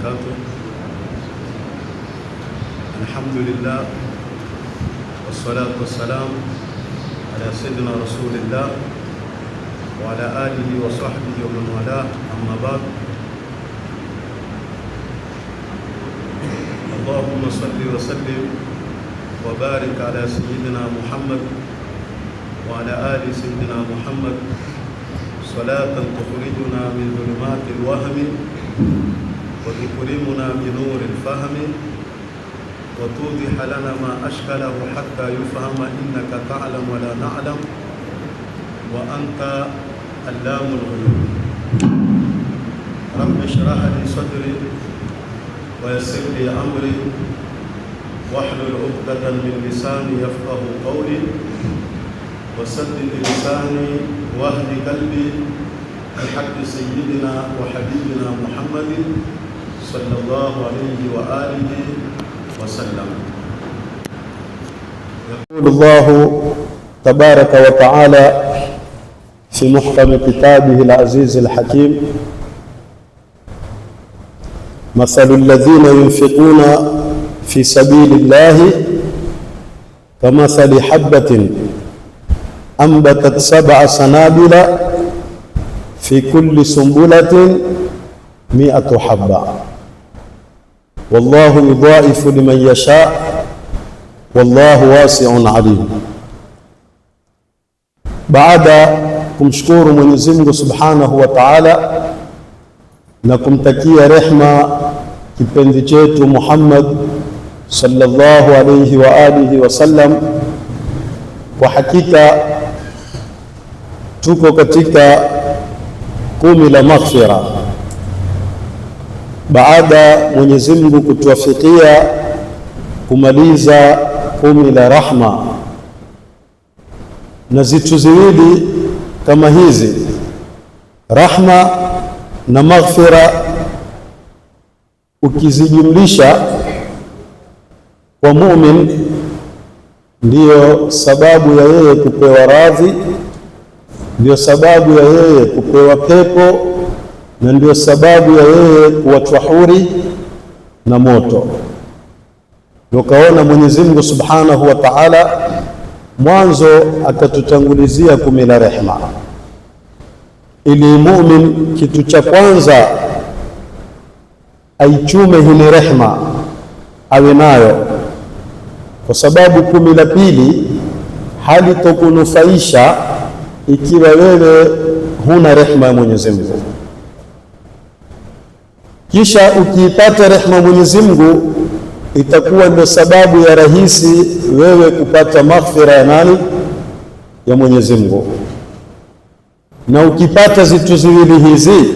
وبركاته. الحمد لله والصلاة والسلام على سيدنا رسول الله وعلى آله وصحبه ومن والاه، أما بعد. اللهم صل وسلم وبارك على سيدنا محمد وعلى آل سيدنا محمد صلاة تخرجنا من ظلمات الوهم وتكرمنا بنور الفهم وتوضح لنا ما أشكله حتى يفهم إنك تعلم ولا نعلم وأنت علام الغيوب. رب اشرح لي صدري ويسر لي أمري واحلل عقدة من لساني يفقه قولي وسدد لساني واهد قلبي بحق سيدنا وحبيبنا محمد صلى الله عليه وآله وسلم. يقول الله تبارك وتعالى في محكم كتابه العزيز الحكيم: مثل الذين ينفقون في سبيل الله كمثل حبة أنبتت 7 سنابل في كل سنبلة 100 حبة والله يضاعف لمن يشاء والله واسع عليم. Baada kumshukuru Mwenyezi Mungu Subhanahu wa Ta'ala na kumtakia rehma kipenzi chetu Muhammad sallallahu alayhi wa alihi wa sallam, kwa hakika tuko katika 10 la maghfira baada Mwenyezi Mungu kutuwafikia kumaliza 10 la rahma. Na zitu ziwili kama hizi, rahma na maghfira, ukizijumlisha kwa mu'min ndiyo sababu ya yeye kupewa radhi, ndiyo sababu ya yeye kupewa pepo, na ndiyo sababu ya yeye kuwachwa huri na moto. Ndio kaona Mwenyezi Mungu Subhanahu wa Ta'ala mwanzo akatutangulizia 10 la rehma, ili mu'min kitu cha kwanza aichume hili rehma awe nayo, kwa sababu 10 la pili halitokunufaisha ikiwa wewe huna rehma ya Mwenyezi Mungu. Kisha ukiipata rehma Mwenyezi Mungu itakuwa ndio sababu ya rahisi wewe kupata maghfira ya nani? Ya Mwenyezi Mungu. Na ukipata zitu ziwili hizi,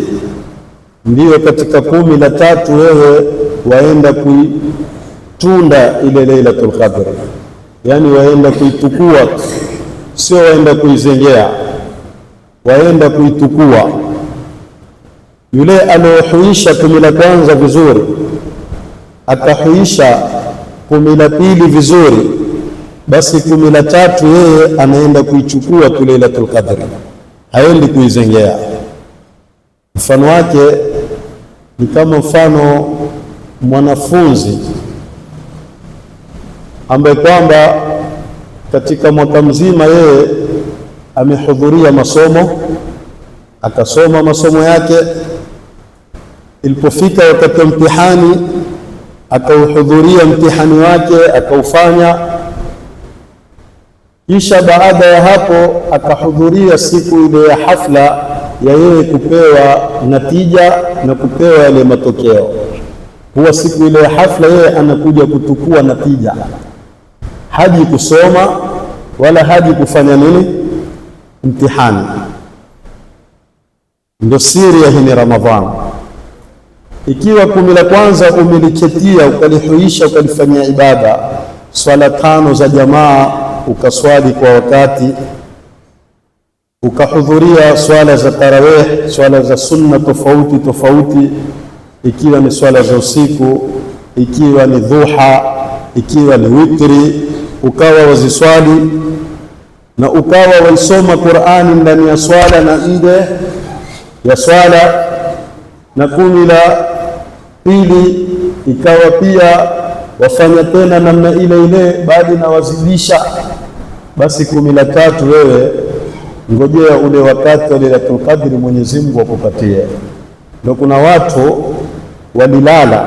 ndiyo katika 10 la tatu wewe waenda kuitunda ile Lailatul Qadr, yani waenda kuitukua, sio waenda kuizengea, waenda kuitukua. Yule alohuisha 10 la kwanza vizuri, akahuisha 10 la pili vizuri, basi 10 la tatu yeye anaenda kuichukua tu Lailatul Qadr, haendi kuizengea. Mfano wake ni kama mfano mwanafunzi ambaye kwamba katika mwaka mzima yeye amehudhuria masomo, akasoma masomo yake, ilipofika wakati mtihani akauhudhuria mtihani wake akaufanya, kisha baada ya hapo akahudhuria siku ile ya hafla ya yeye kupewa natija na kupewa yale matokeo. Huwa siku ile ya hafla yeye anakuja kutukua natija, haji kusoma wala haji kufanya nini mtihani. Ndio siri ya hii Ramadhani. Ikiwa 10 la kwanza umeliketia ukalihuisha ukalifanyia ibada, swala 5 za jamaa ukaswali kwa wakati, ukahudhuria swala za tarawih, swala za sunna tofauti tofauti, ikiwa ni swala za usiku, ikiwa ni dhuha, ikiwa ni witri, ukawa waziswali na ukawa waisoma Qur'ani ndani ya swala na nje ya swala, na 10 la Pili, ikawa pia wafanya tena namna ile ile, bali na wazidisha, basi 13 wewe ngojea ule wakati wa Lailatul Qadri Mwenyezi Mungu akupatie. Ndio kuna watu walilala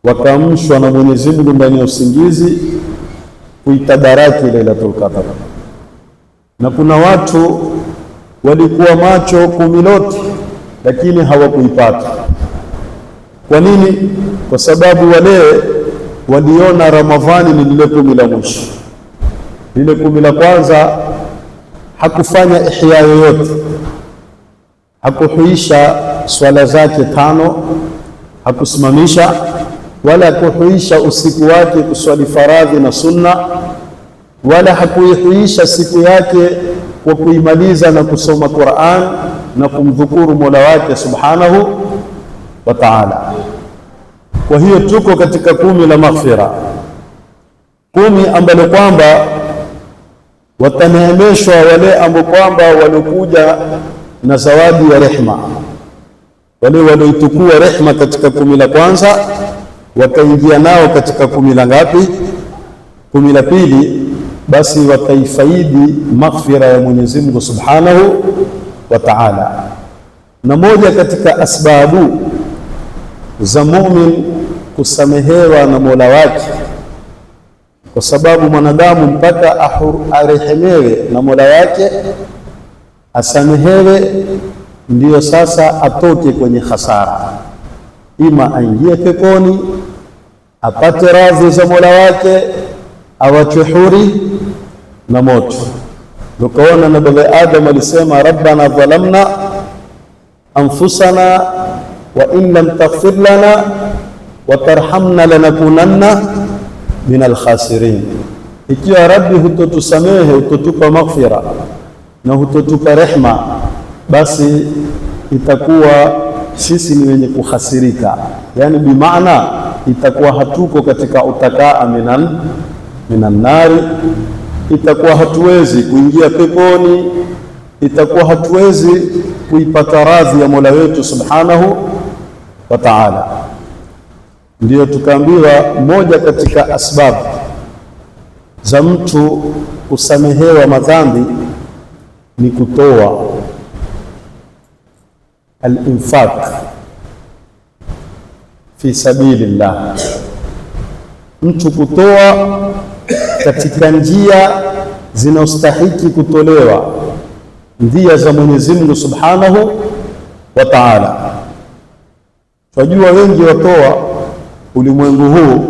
wakaamshwa na Mwenyezi Mungu ndani ya usingizi kuitabaraki Lailatul Qadr, na kuna watu walikuwa macho 10 lote lakini hawakuipata. Kwa nini? Kwa sababu wale waliona Ramadhani ni lile 10 la mwisho. Lile 10 la kwanza hakufanya ihya yoyote, hakuhuisha swala zake 5, hakusimamisha wala hakuhuisha usiku wake kuswali faradhi na sunna, wala hakuihuisha siku yake kwa kuimaliza na kusoma Qur'an na kumdhukuru Mola wake subhanahu wa ta'ala. Kwa hiyo tuko katika 10 la maghfira, 10 ambalo kwamba wataneemeshwa wale ambao kwamba walikuja na zawadi ya rehma, wale walioitukua rehma katika 10 la kwanza wakaingia nao katika 10 la ngapi? 10 la pili, basi wataifaidi maghfira ya Mwenyezi Mungu subhanahu wa ta'ala. Na moja katika asbabu za muumini kusamehewa na Mola wake, kwa sababu mwanadamu mpaka arehemewe na Mola wake, asamehewe, ndiyo sasa atoke kwenye hasara, ima aingie peponi apate radhi za Mola wake, awachwe huri na moto. Tukaona Nabii Adam alisema rabbana dhalamna anfusana wa in lam taghfir lana wa tarhamna lanakunanna min alkhasirin. Ikiwa Rabbi hutotusamehe, hutotupa maghfira na hutotupa rehma, basi itakuwa sisi ni wenye kuhasirika, yani bimaana itakuwa hatuko katika utakaa minan nari, itakuwa hatuwezi kuingia peponi, itakuwa hatuwezi kuipata radhi ya Mola wetu subhanahu wa ta'ala. Ndiyo tukaambiwa moja katika asbabu za mtu kusamehewa madhambi ni kutoa al-infaq fi sabilillah, mtu kutoa katika njia zinazostahiki kutolewa, njia za Mwenyezi Mungu subhanahu wa ta'ala. Tunajua wengi watoa ulimwengu huu,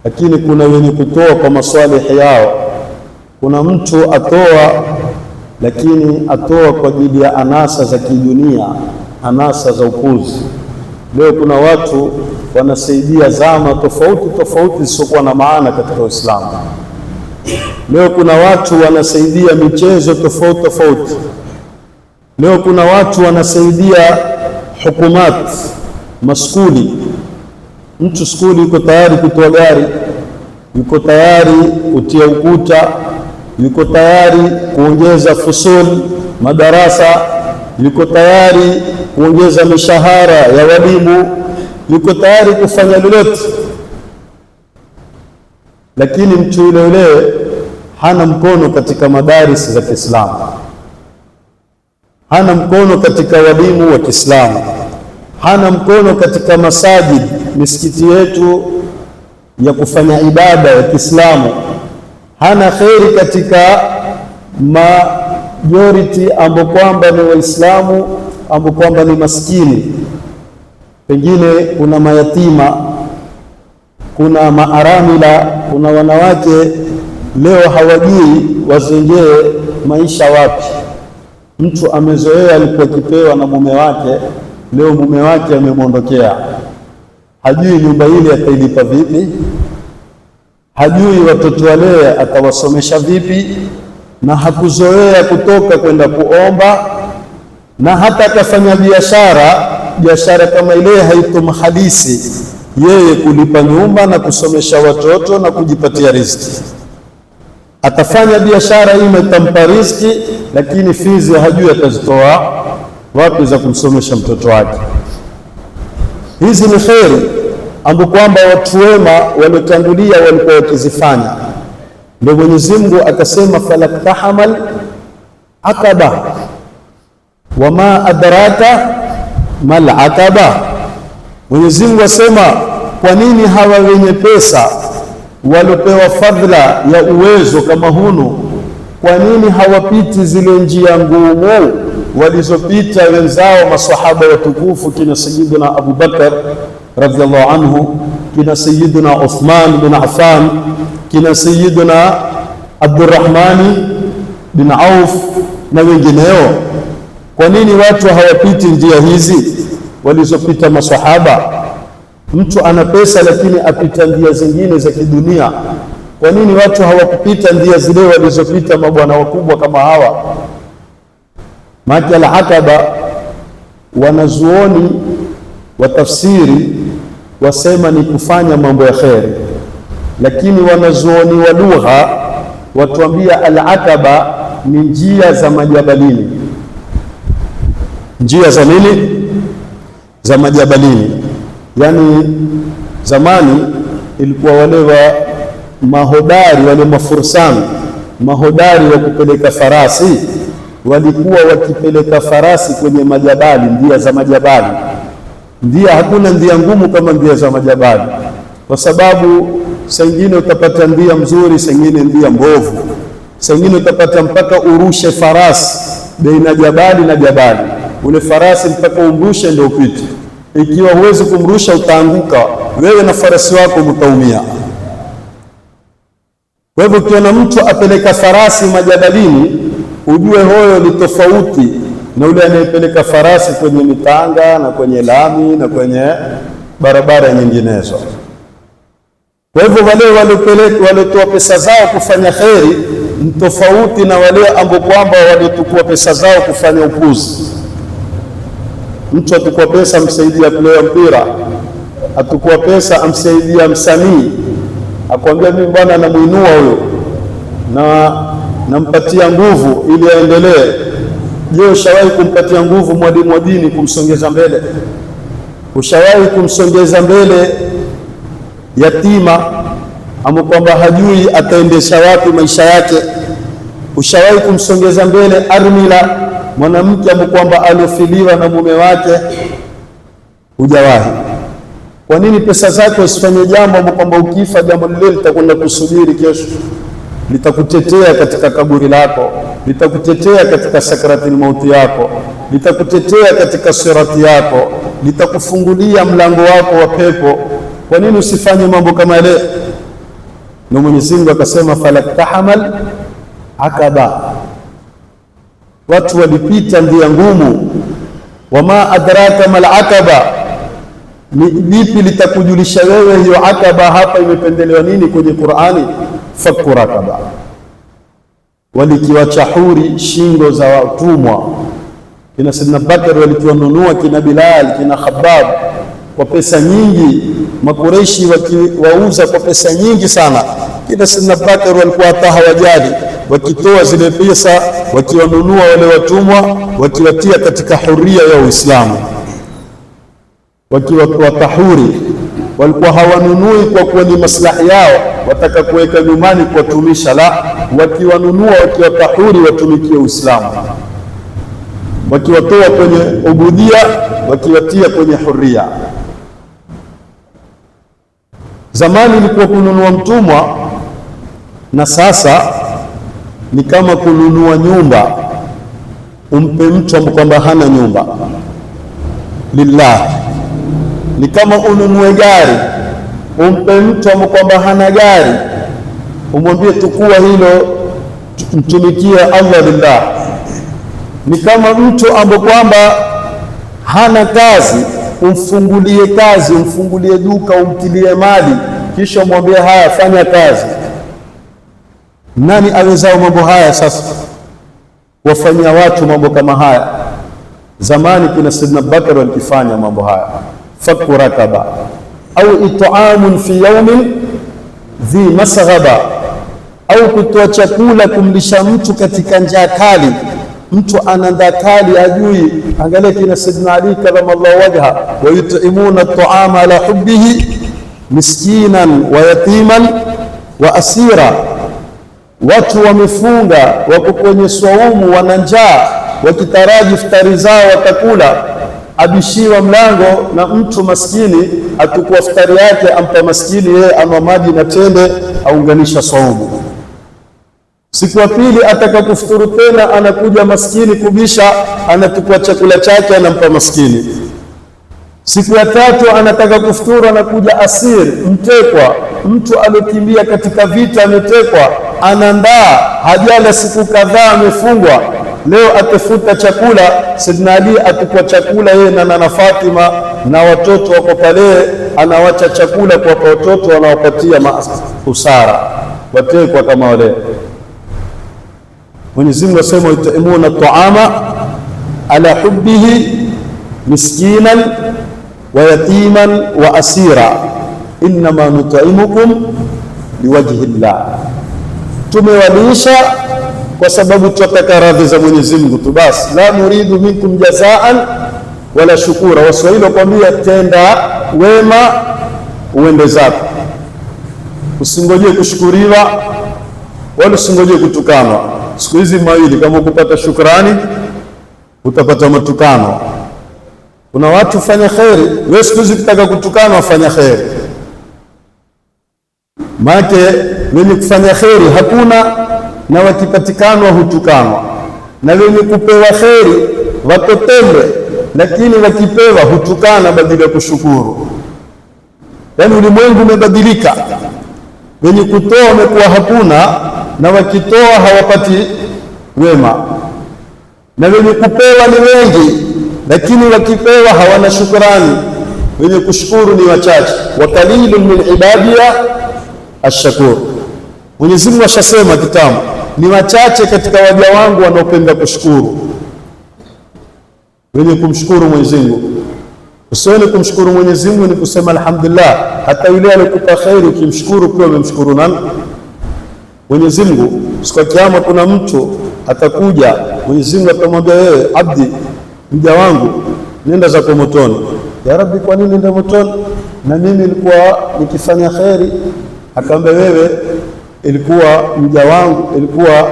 lakini kuna wenye kutoa kwa maswalihi yao. Kuna mtu atoa, lakini atoa kwa ajili ya anasa za kidunia, anasa za upuzi. Leo kuna watu wanasaidia zama tofauti tofauti zisizokuwa na maana katika Uislamu. Leo kuna watu wanasaidia michezo tofauti tofauti. Leo kuna watu wanasaidia hukumat, maskuli. Mtu skuli yuko tayari kutoa gari, yuko tayari kutia ukuta, yuko tayari kuongeza fusuli madarasa, yuko tayari kuongeza mishahara ya walimu, yuko tayari kufanya lolote, lakini mtu yule hana mkono katika madaris za Kiislamu, hana mkono katika walimu wa Kiislamu, hana mkono katika masajid, misikiti yetu ya kufanya ibada ya Kiislamu, hana kheri katika majority ambao kwamba ni Waislamu, ambao kwamba ni maskini. Pengine kuna mayatima, kuna maaramila, kuna wanawake leo hawajui wazengee maisha wapi. Mtu amezoea alikuwa kipewa na mume wake, leo mume wake amemwondokea, hajui nyumba ile atailipa vipi, hajui watoto wale atawasomesha vipi, na hakuzoea kutoka kwenda kuomba, na hata akafanya biashara kama ile haitomhalisi yeye kulipa nyumba na kusomesha watoto na kujipatia riziki. Atafanya biashara ile itampa riziki, lakini fizi hajui atazitoa wapi za kumsomesha mtoto wake. Hizi ni kheri ambapo kwamba watu wema waliotangulia walikuwa wakizifanya. Ndio Mwenyezi Mungu akasema falaktahamal aqaba wama adraka mal aqaba. Mwenyezi Mungu asema, kwa nini hawa wenye pesa waliopewa fadhila ya uwezo kama hunu, kwa nini hawapiti zile njia ngumu walizopita wenzao maswahaba watukufu, kina Sayyidina Abu Bakar radhiallahu anhu, kina Sayyidina Uthman bin Affan, kina Sayyidina Abdurrahmani bin Auf na wengineo? Kwa nini watu hawapiti njia hizi walizopita maswahaba? Mtu ana pesa lakini apita njia zingine za kidunia. Kwa nini watu hawakupita njia zile walizopita mabwana wakubwa kama hawa? Maki al-Aqaba, wanazuoni wa tafsiri wasema ni kufanya mambo ya kheri, lakini wanazuoni wa lugha watuambia al-Aqaba ni njia za majabalini. Njia za nini? Za majabalini. Yani zamani ilikuwa wale wa mahodari, wale mafursani mahodari wa kupeleka farasi, walikuwa wakipeleka farasi kwenye majabali, ndia za majabali. Ndia, hakuna ndia ngumu kama ndia za majabali, kwa sababu saa nyingine utapata ndia mzuri, saa nyingine ndia mbovu, saa nyingine utapata mpaka urushe farasi baina jabali na jabali, ule farasi mpaka umrushe ndio upite. Ikiwa huwezi kumrusha utaanguka wewe na farasi wako, mtaumia. Kwa hivyo ukiona mtu apeleka farasi majabalini, ujue huyo ni tofauti na yule anayepeleka farasi kwenye mitanga na kwenye lami na kwenye barabara nyinginezo. Kwa hivyo wale walitoa pesa zao kufanya kheri ni tofauti na wale ambao kwamba walitukua pesa zao kufanya upuzi. Mtu atukua pesa amsaidia player mpira, atukua pesa amsaidia msanii, akwambia mimi bwana namuinua huyo na nampatia nguvu ili aendelee. Je, ushawahi kumpatia nguvu mwalimu wa dini kumsongeza mbele? Ushawahi kumsongeza mbele yatima ambaye kwamba hajui ataendesha wapi maisha yake? Ushawahi kumsongeza mbele armila, mwanamke ambaye kwamba alofiliwa na mume wake? Hujawahi. Kwa nini pesa zako usifanye jambo ambapo kwamba ukifa jambo lile litakwenda kusubiri kesho, litakutetea katika kaburi lako, litakutetea katika sakaratil mauti yako, litakutetea katika sirati yako, litakufungulia mlango wako wa pepo? Kwa nini usifanye mambo kama yale? Na Mwenyezi Mungu akasema falaktahamal aqaba, watu walipita njia ngumu. Wama adraka mal aqaba, ni lipi litakujulisha wewe hiyo aqaba hapa imependelewa nini kwenye Qur'ani? Fakku raqaba, walikiwacha huri shingo za watumwa. Kina Sayyidina Bakar walikiwanunua kina Bilal, kina Khabbab kwa pesa nyingi, Makureishi wakiwauza kwa pesa nyingi sana. Kina Sayyidina Bakar walikuwa hata hawajali, wakitoa zile pesa wakiwanunua wale watumwa, wakiwatia katika huria ya Uislamu, wakiwatahuri. Walikuwa hawanunui kwa kuwa ni maslahi yao wataka kuweka nyumbani kuwatumisha, la, wakiwanunua wakiwatahuri watumikie Uislamu, wakiwatoa kwenye ubudia wakiwatia kwenye huria. Zamani ilikuwa kununua mtumwa, na sasa ni kama kununua nyumba. Umpe mtu ambaye kwamba hana nyumba lillah, ni kama ununue gari umpe mtu ambaye kwamba hana gari, umwambie tukua hilo mtumikie Allah lillah. Ni kama mtu ambaye kwamba hana kazi, umfungulie kazi, umfungulie duka, umtilie mali, kisha umwambie haya fanya kazi. Nani awezao mambo haya sasa? Wafanyia watu mambo kama haya. Zamani kuna Sayyidina Bakar walikifanya mambo haya. Fakku raqaba au it'amun fi yawmin dhi masghaba, au kutoa chakula kumlisha mtu katika njaa kali. mtu anaandaa kali ajui. Angalia kina Sayyidina Ali karamallahu wajha, wa yut'imuna at'ama ala hubbihi miskinan wa yatiman wa asira. Watu wamefunga, wako kwenye swaumu, wana njaa, wakitaraji iftari zao watakula, abishiwa mlango na mtu maskini, atukua iftari yake ampa maskini, yeye ama maji na tende, aunganisha swaumu. Siku ya pili ataka kufuturu tena, anakuja maskini kubisha, anatukua chakula chake anampa maskini. Siku ya tatu anataka kufuturu, anakuja asir, mtekwa, mtu aliyokimbia katika vita, ametekwa, anaandaa, hajala siku kadhaa, amefungwa, leo atafuta chakula. Sayyidina Ali atukua chakula yeye na Nana Fatima na watoto wako pale, anawacha chakula kwa watoto, wanawapatia usara, watekwa kama wale. Mwenyezi Mungu asema yutimuna at'ama ala hubbihi miskinan wa yatiman wa asira innama nut'imukum liwajhi llah. Tumewalisha kwa sababu tunataka radhi za Mwenyezi Mungu tu basi, la nuridu minkum jazaan wala shukura. Waswahili wakwambia tenda wema uende zako, usingojee kushukuriwa wala usingojee kutukanwa. Siku hizi mawili, kama kupata shukrani utapata matukano. Kuna watu fanya kheri, wewe siku hizi kutaka kutukanwa fanya kheri. Maana wenye kufanya kheri hakuna, na wakipatikanwa hutukanwa, na wenye kupewa kheri watotembe, lakini wakipewa hutukana badala ya kushukuru. Yaani ulimwengu umebadilika, wenye kutoa wamekuwa hakuna, na wakitoa hawapati wema, na wenye kupewa ni wengi, lakini wakipewa hawana shukrani. Wenye kushukuru ni wachache, wa qalilun min ibadiya ash-shakur. Mwenyezi Mungu ashasema kitabu, ni wachache katika waja wangu wanaopenda kushukuru. Wenye kumshukuru Mwenyezi Mungu, usione kumshukuru Mwenyezi Mungu ni kusema alhamdulillah. Hata yule alikupa khairi ukimshukuru pia umemshukuru nani? Mwenyezi Mungu. Siku ya Kiyama kuna mtu atakuja, Mwenyezi Mungu atamwambia wewe abdi, mja wangu, nenda zako motoni. Ya Rabbi, kwa nini nenda motoni? Na mimi nilikuwa nikifanya khairi. Akamwambia wewe ilikuwa mja wangu, ilikuwa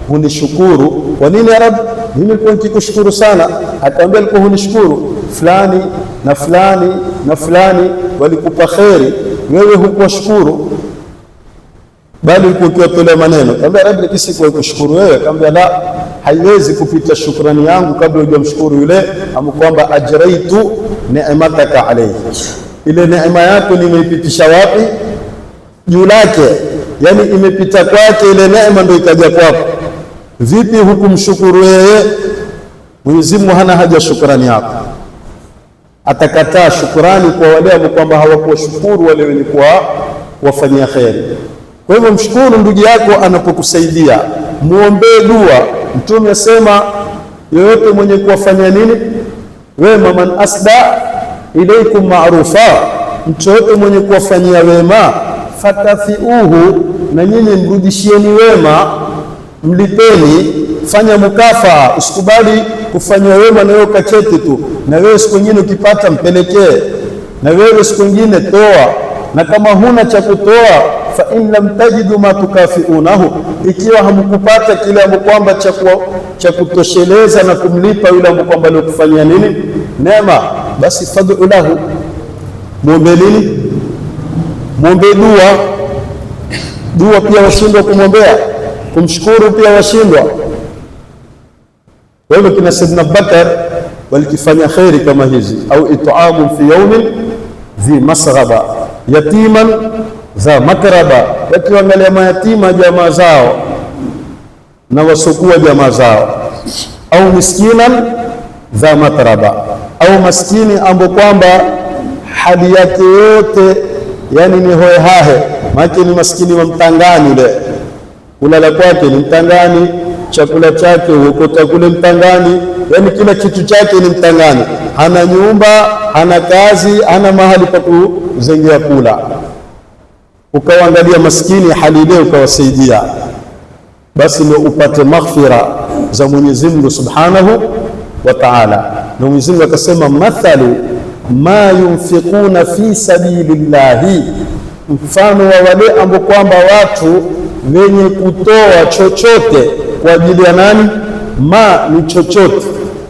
hunishukuru. Kwa nini ya Rabbi? Mimi nilikuwa nikikushukuru sana. Akamwambia ilikuwa hunishukuru, fulani na fulani na fulani walikupa khairi, wewe hukuwashukuru, bali ulikuwa ukiwatolea maneno. Akamwambia Rabbi, nikisi kwa kushukuru wewe. Akamwambia la, haiwezi kupita shukrani yangu kabla hujamshukuru yule amkwamba ajraitu ni'mataka alayhi. Ile neema yako nimeipitisha wapi? Juu lake, yani imepita kwake ile neema ndio ikaja kwako. Vipi hukumshukuru yeye? Mwenyezi Mungu hana haja shukrani yako, atakataa shukrani kwa wale ambao kwamba hawakuwashukuru wale wenye kuwafanyia kheri. Kwa hivyo mshukuru ndugu yako anapokusaidia, muombee dua. Mtume asema yoyote mwenye kuwafanyia nini wema, man asda ilaikum ma'rufa, mtu yote mwenye kuwafanyia wema, fatafiuhu, na nyinyi mrudishieni wema, mlipeni, fanya mukafa. Usikubali kufanya wema na wewe kacheti tu, na wewe siku nyingine ukipata mpelekee, na wewe siku nyingine toa, na kama huna cha kutoa, fa in lam tajidu ma tukafiunahu, ikiwa hamkupata kile ambacho kwamba cha kutosheleza na kumlipa yule ambaye kwamba alikufanyia nini neema, basi fad'u lahu, muombe nini? Muombe dua. Dua pia washindwa kumwombea, kumshukuru pia washindwa. Kwa hivyo kina Sayyidina Bakar walikifanya khairi kama hizi, au it'amu fi yawmin dhi masghaba yatiman za makraba, wakiangalia mayatima jamaa zao na wasokuwa jamaa zao, au miskinan za matraba, au maskini ambapo kwamba hali yake yote yani ni hoehahe, maana ni maskini wa mtangani, ule kulala kwake ni mtangani, chakula chake huokota kule mtangani, yani kila kitu chake ni mtangani, hana nyumba, hana kazi, hana mahali pa kuzengea kula. Ukawaangalia maskini hali ile ukawasaidia, basi ndio upate maghfira za Mwenyezi Mungu Subhanahu wa Ta'ala. Na Mwenyezi Mungu akasema, mathalu ma yunfiquna fi sabilillahi, mfano wa wale ambao kwamba watu wenye kutoa chochote kwa ajili ya nani? Ma ni chochote,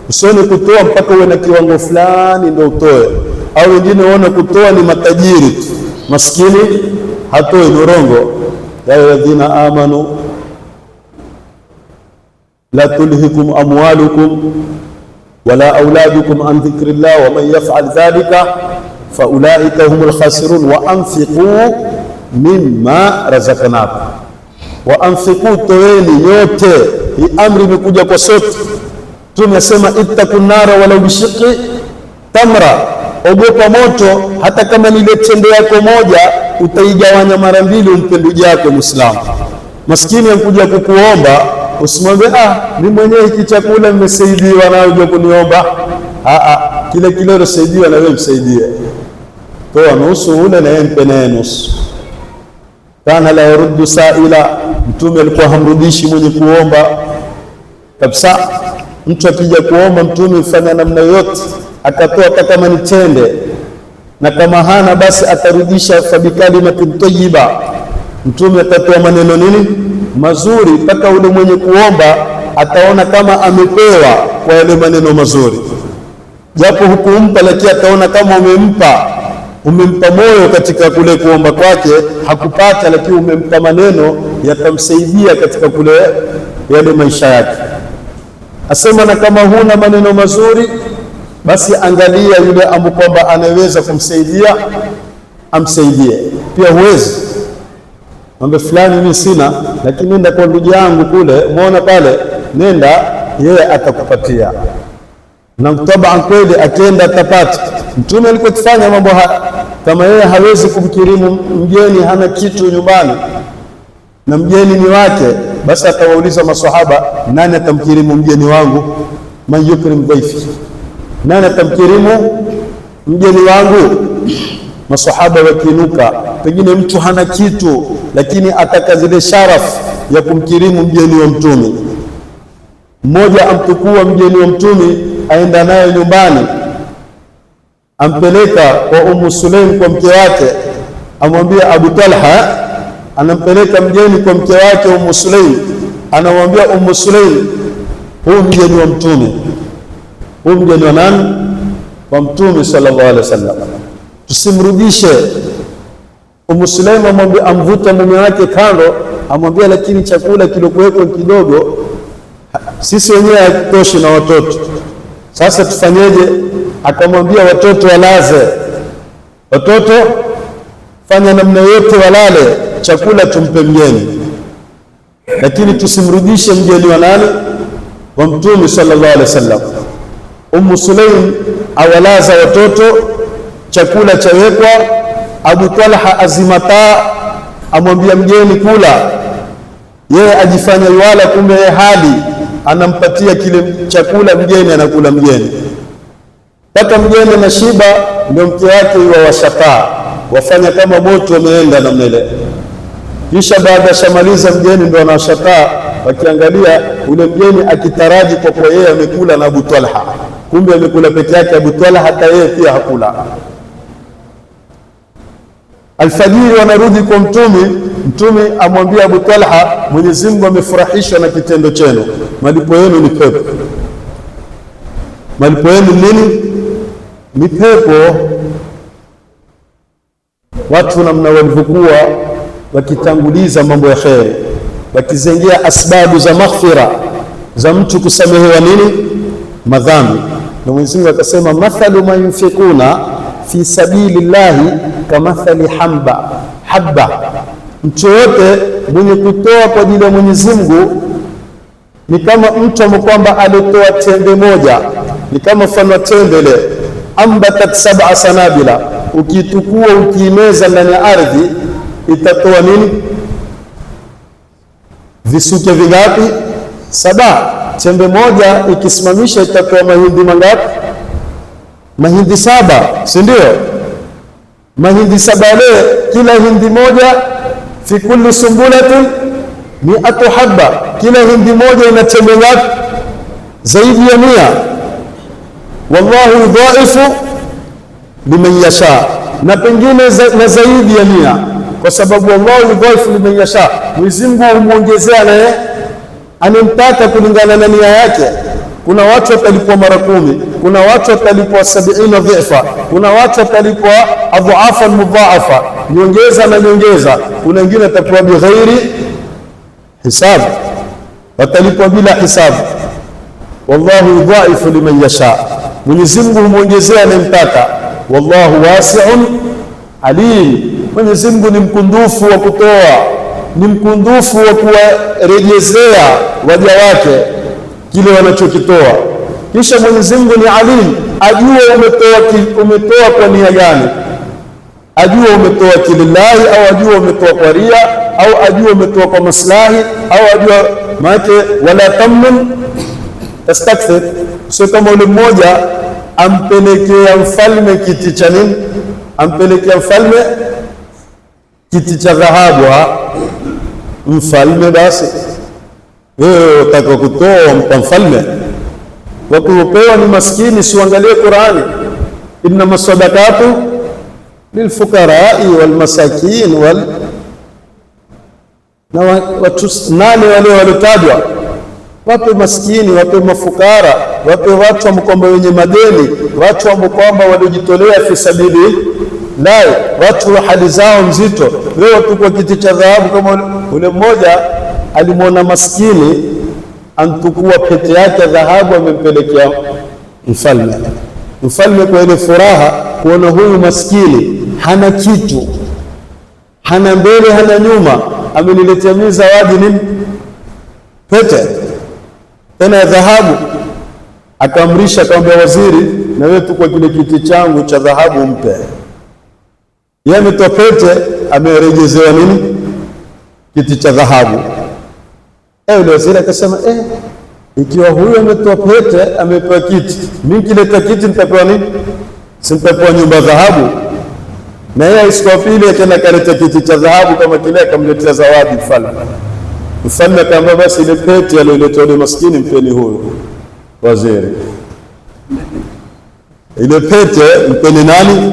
usione kutoa mpaka uwe na kiwango fulani ndio utoe, au wengine waone kutoa ni matajiri tu, maskini hatoi, ni urongo. Ya ayyuhalladhina amanu la tulhikum amwalukum wala auladukum an dhikrillah wa man yaf'al dhalika fa ulaika humul khasirun wa anfiqu mimma razaqnakum, wa anfiqu, toeni yote. Hii amri imekuja kwa sote. Tumesema ittaqun nara walau bishiqqi tamra, ogopa moto hata kama ni ile tende yako moja utaigawanya mara mbili, umpe ndugu yako Muislamu. Maskini anakuja kukuomba, usimwambie mimi mwenyewe hiki chakula nimesaidiwa na wewe kuniomba. Kile kile unasaidiwa na wewe msaidie, toa nusu ule na yeye mpe nusu. Kana la yaruddu sa'ila, Mtume alikuwa hamrudishi mwenye kuomba kabisa. Mtu akija kuomba, Mtume fanya namna yote akatoa, hata kama ni tende, na kama hana basi atarudisha fabikalimatin tayyiba. Mtume atatoa maneno nini? Mazuri, mpaka ule mwenye kuomba ataona kama amepewa kwa yale maneno mazuri, japo hukumpa, lakini ataona kama umempa moyo katika kule kuomba kwake. Hakupata, lakini umempa maneno yatamsaidia katika kule yale maisha yake. Asema, na kama huna maneno mazuri, basi angalia yule ambaye kwamba anaweza kumsaidia, amsaidie. Pia huwezi mambo fulani mimi sina, lakini nenda kwa ndugu yangu kule, umeona pale, nenda, yeye atakupatia. Na mtabaan kweli akienda atapata. Mtume alikuwa akifanya mambo haya. Kama yeye hawezi kumkirimu mgeni, hana kitu nyumbani na mgeni ni wake, basi atawauliza maswahaba, nani atamkirimu mgeni wangu? Man yukrim dhaifi, nani atamkirimu mgeni wangu? Maswahaba wakiinuka, pengine mtu hana kitu, lakini ataka zile sharafu ya kumkirimu mgeni wa Mtume. Mmoja amtukua mgeni wa Mtume, aenda naye nyumbani, ampeleka kwa Ummu Sulaim, kwa mke wake, amwambia Abu Talha, anampeleka mgeni kwa mke wake Ummu Sulaim, anamwambia Ummu Sulaim, huyu mgeni wa Mtume. Huyu mgeni wa nani? Wa Mtume sallallahu alaihi wasallam. Tusimrudishe. Ummu Sulaim amvuta mume wake kando, amwambia, lakini chakula kilokuweko kidogo, sisi wenyewe hatutoshi na watoto, sasa tufanyeje? Akamwambia watoto walaze, watoto fanya namna yote walale, chakula tumpe mgeni, lakini tusimrudishe mgeni wa nani? Wa Mtume sallallahu alaihi wasallam. Ummu Sulaim awalaza watoto, chakula chawekwa, Abu Talha azimata, amwambia mgeni kula, yeye ajifanya wala, kumbe yeye hali anampatia kile chakula mgeni, anakula mgeni mpaka mgeni anashiba, ndio mke wake washapaa, wafanya kama moto wameenda namna ile. Kisha baada ya shamaliza mgeni ndio anashapaa, wakiangalia ule mgeni akitaraji kwa kuwa yeye amekula na Abu Talha, kumbe amekula peke yake Abu Talha, hata yeye pia hakula. Alfajiri wanarudi kwa Mtume. Mtume amwambia Abu Talha, Mwenyezi Mungu amefurahishwa na kitendo chenu, malipo yenu ni pepo. Malipo yenu nini? Ni pepo. Watu namna walivyokuwa wakitanguliza mambo ya kheri, wakizengea asbabu za maghfira za mtu kusamehewa nini? Madhambi. Na Mwenyezi Mungu akasema, mathalu ma yunfikuna fi sabilillahi kamathali habba, mtu yote mwenye kutoa kwa ajili ya Mwenyezi Mungu ni kama mtu ambaye kwamba alitoa tende moja, ni kama mfano tende ile, ambatat sab'a sanabila, ukitukua ukiimeza ndani ya ardhi itatoa nini? Visuke vingapi? 7. Tembe moja ikisimamisha itatoa mahindi mangapi? Mahindi 7, si ndio? Mahindi 7 le, kila hindi moja, fi kulli sumbulatin 100 habba, kila hindi moja ina tembe ngapi? zaidi ya 100. Wallahu yudhaifu liman yasha, na pengine na zaidi ya 100, kwa sababu Allahu yudhaifu liman yasha, Mwenyezi Mungu humuongezea naye anemtaka kulingana na nia yake. Kuna watu watalipwa mara 10, kuna watu watalipwa 70 dhifa, kuna watu watalipwa adhaafa mudhaafa, nyongeza na nyongeza. Kuna wengine watakuwa bighairi hisab, watalipwa bila hisabu. Wallahu yudhaifu liman yasha, Mwenyezi Mungu humuongezea anemtaka. Wallahu wasi'un alim, Mwenyezi Mungu ni mkundufu wa kutoa, ni mkundufu wa kuwarejezea waja wake kile wanachokitoa. Kisha Mwenyezi Mungu ni alim, ajua umetoa kwa nia gani, ajua umetoa killahi au ajua umetoa kwa ria au ajua umetoa kwa maslahi au ajua maana. Wala tamnun tastakthir, sio kama ule mmoja ampelekea mfalme kiti cha nini, ampelekea mfalme kiti cha dhahabu. Mfalme basi wewe utaka kutoa mpa mfalme, wakupewa ni maskini. Siangalie Qur'ani, innama sadaqatu lilfuqarai walmasakin na watu nane wale waliotajwa, wape maskini, wape mafukara, wape watu ambao wenye madeni, watu ambao waliojitolea fi sabili la, watu hali zao mzito. Leo tuko kiti cha dhahabu. Kama ule mmoja alimwona maskini antukua pete yake dhahabu, amempelekea mfalme. Mfalme kwa ile furaha kuona huyu maskini hana kitu, hana mbele hana nyuma, ameniletea mimi zawadi nini, pete tena ya dhahabu. Akaamrisha, akamwambia waziri, na wewe tukua kile kiti changu cha dhahabu mpe. Yeye ametoa pete, amerejezewa nini, kiti cha dhahabu. Yule waziri akasema, ikiwa huyu ametoa pete, amepewa kiti, mimi kileta kiti nitapewa nini? Sitapewa nyumba dhahabu. Na yeye siku ya pili akaenda kaleta kiti cha dhahabu kama kile, akamletea zawadi mfalme. Mfalme akamwambia, basi ile pete aliyoletea yule maskini mpeni huyu waziri, ile pete mpeni nani?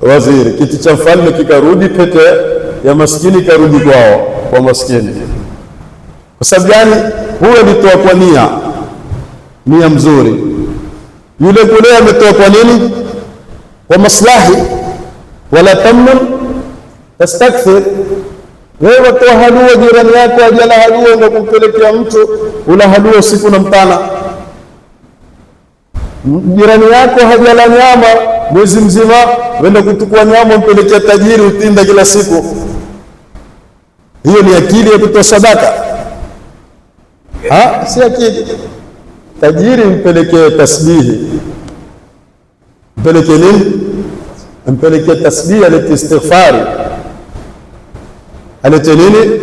Waziri. Kiti cha mfalme kikarudi, pete ya maskini karudi kwao, kwa maskini. Kwa sababu gani? Huyo alitoa kwa nia mzuri, yule kule ametoa kwa nini? Kwa maslahi. Wala tamnun tastakthir, wewe watoa halua, jirani yako ajala halua, ndio kumpelekea mtu ula halua usiku na mchana. Jirani yako hajala nyama mwezi mzima, wenda kutukua nyama mpelekea tajiri utinda kila siku. Hiyo ni akili ya kutoa sadaka? Si akili. Tajiri mpelekee tasbihi, mpelekee nini? Mpelekee tasbihi, alete istighfari, alete nini?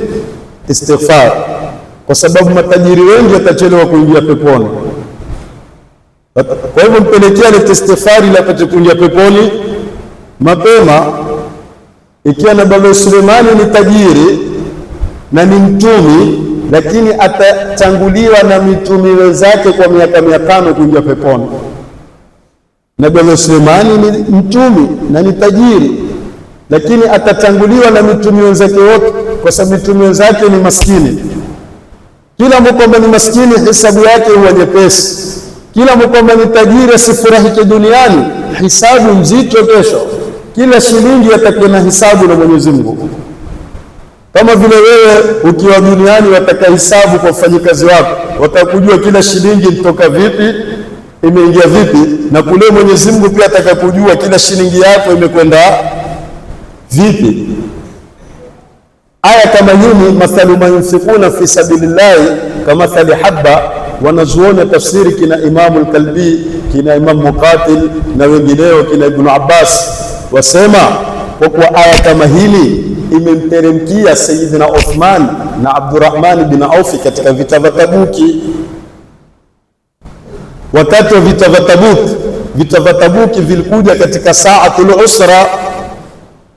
Istighfar. Kwa sababu matajiri wengi watachelewa kuingia peponi. Kwa hivyo mpelekea alete istighfari ili apate kuingia peponi mapema. Ikiwa na baba Sulemani ni tajiri na ni mtumi, lakini atatanguliwa na mitumi wenzake kwa miaka 500 kuingia peponi. Nabii Sulemani ni mtumi na ni tajiri, lakini atatanguliwa na mitumi wenzake wote, kwa sababu mitumi wenzake ni maskini. Kila mkomba ni maskini, hisabu yake huwa nyepesi. Kila mkomba ni tajiri, asifurahike duniani, hisabu mzito kesho. Kila shilingi atakuwa na hisabu na Mwenyezi Mungu. Kama vile wewe ukiwa duniani wataka hisabu kwa wafanyikazi wako, watakujua kila shilingi mtoka vipi, imeingia vipi, na kule Mwenyezi Mungu pia atakapojua kila shilingi yako imekwenda vipi. Aya kama hii, mathalu ma yunfikuna fi sabilillahi kamathali habba, wanazuoni tafsiri kina Imamu al-Kalbi, kina Imam Muqatil na wengineo, kina Ibn Abbas, wasema kwa kuwa aya kama hili imemteremkia Sayyidina Uthman na Abdurrahman bin Auf katika vita vya Tabuki. Wakati wa vita vya Tabuki vilikuja katika saatul usra,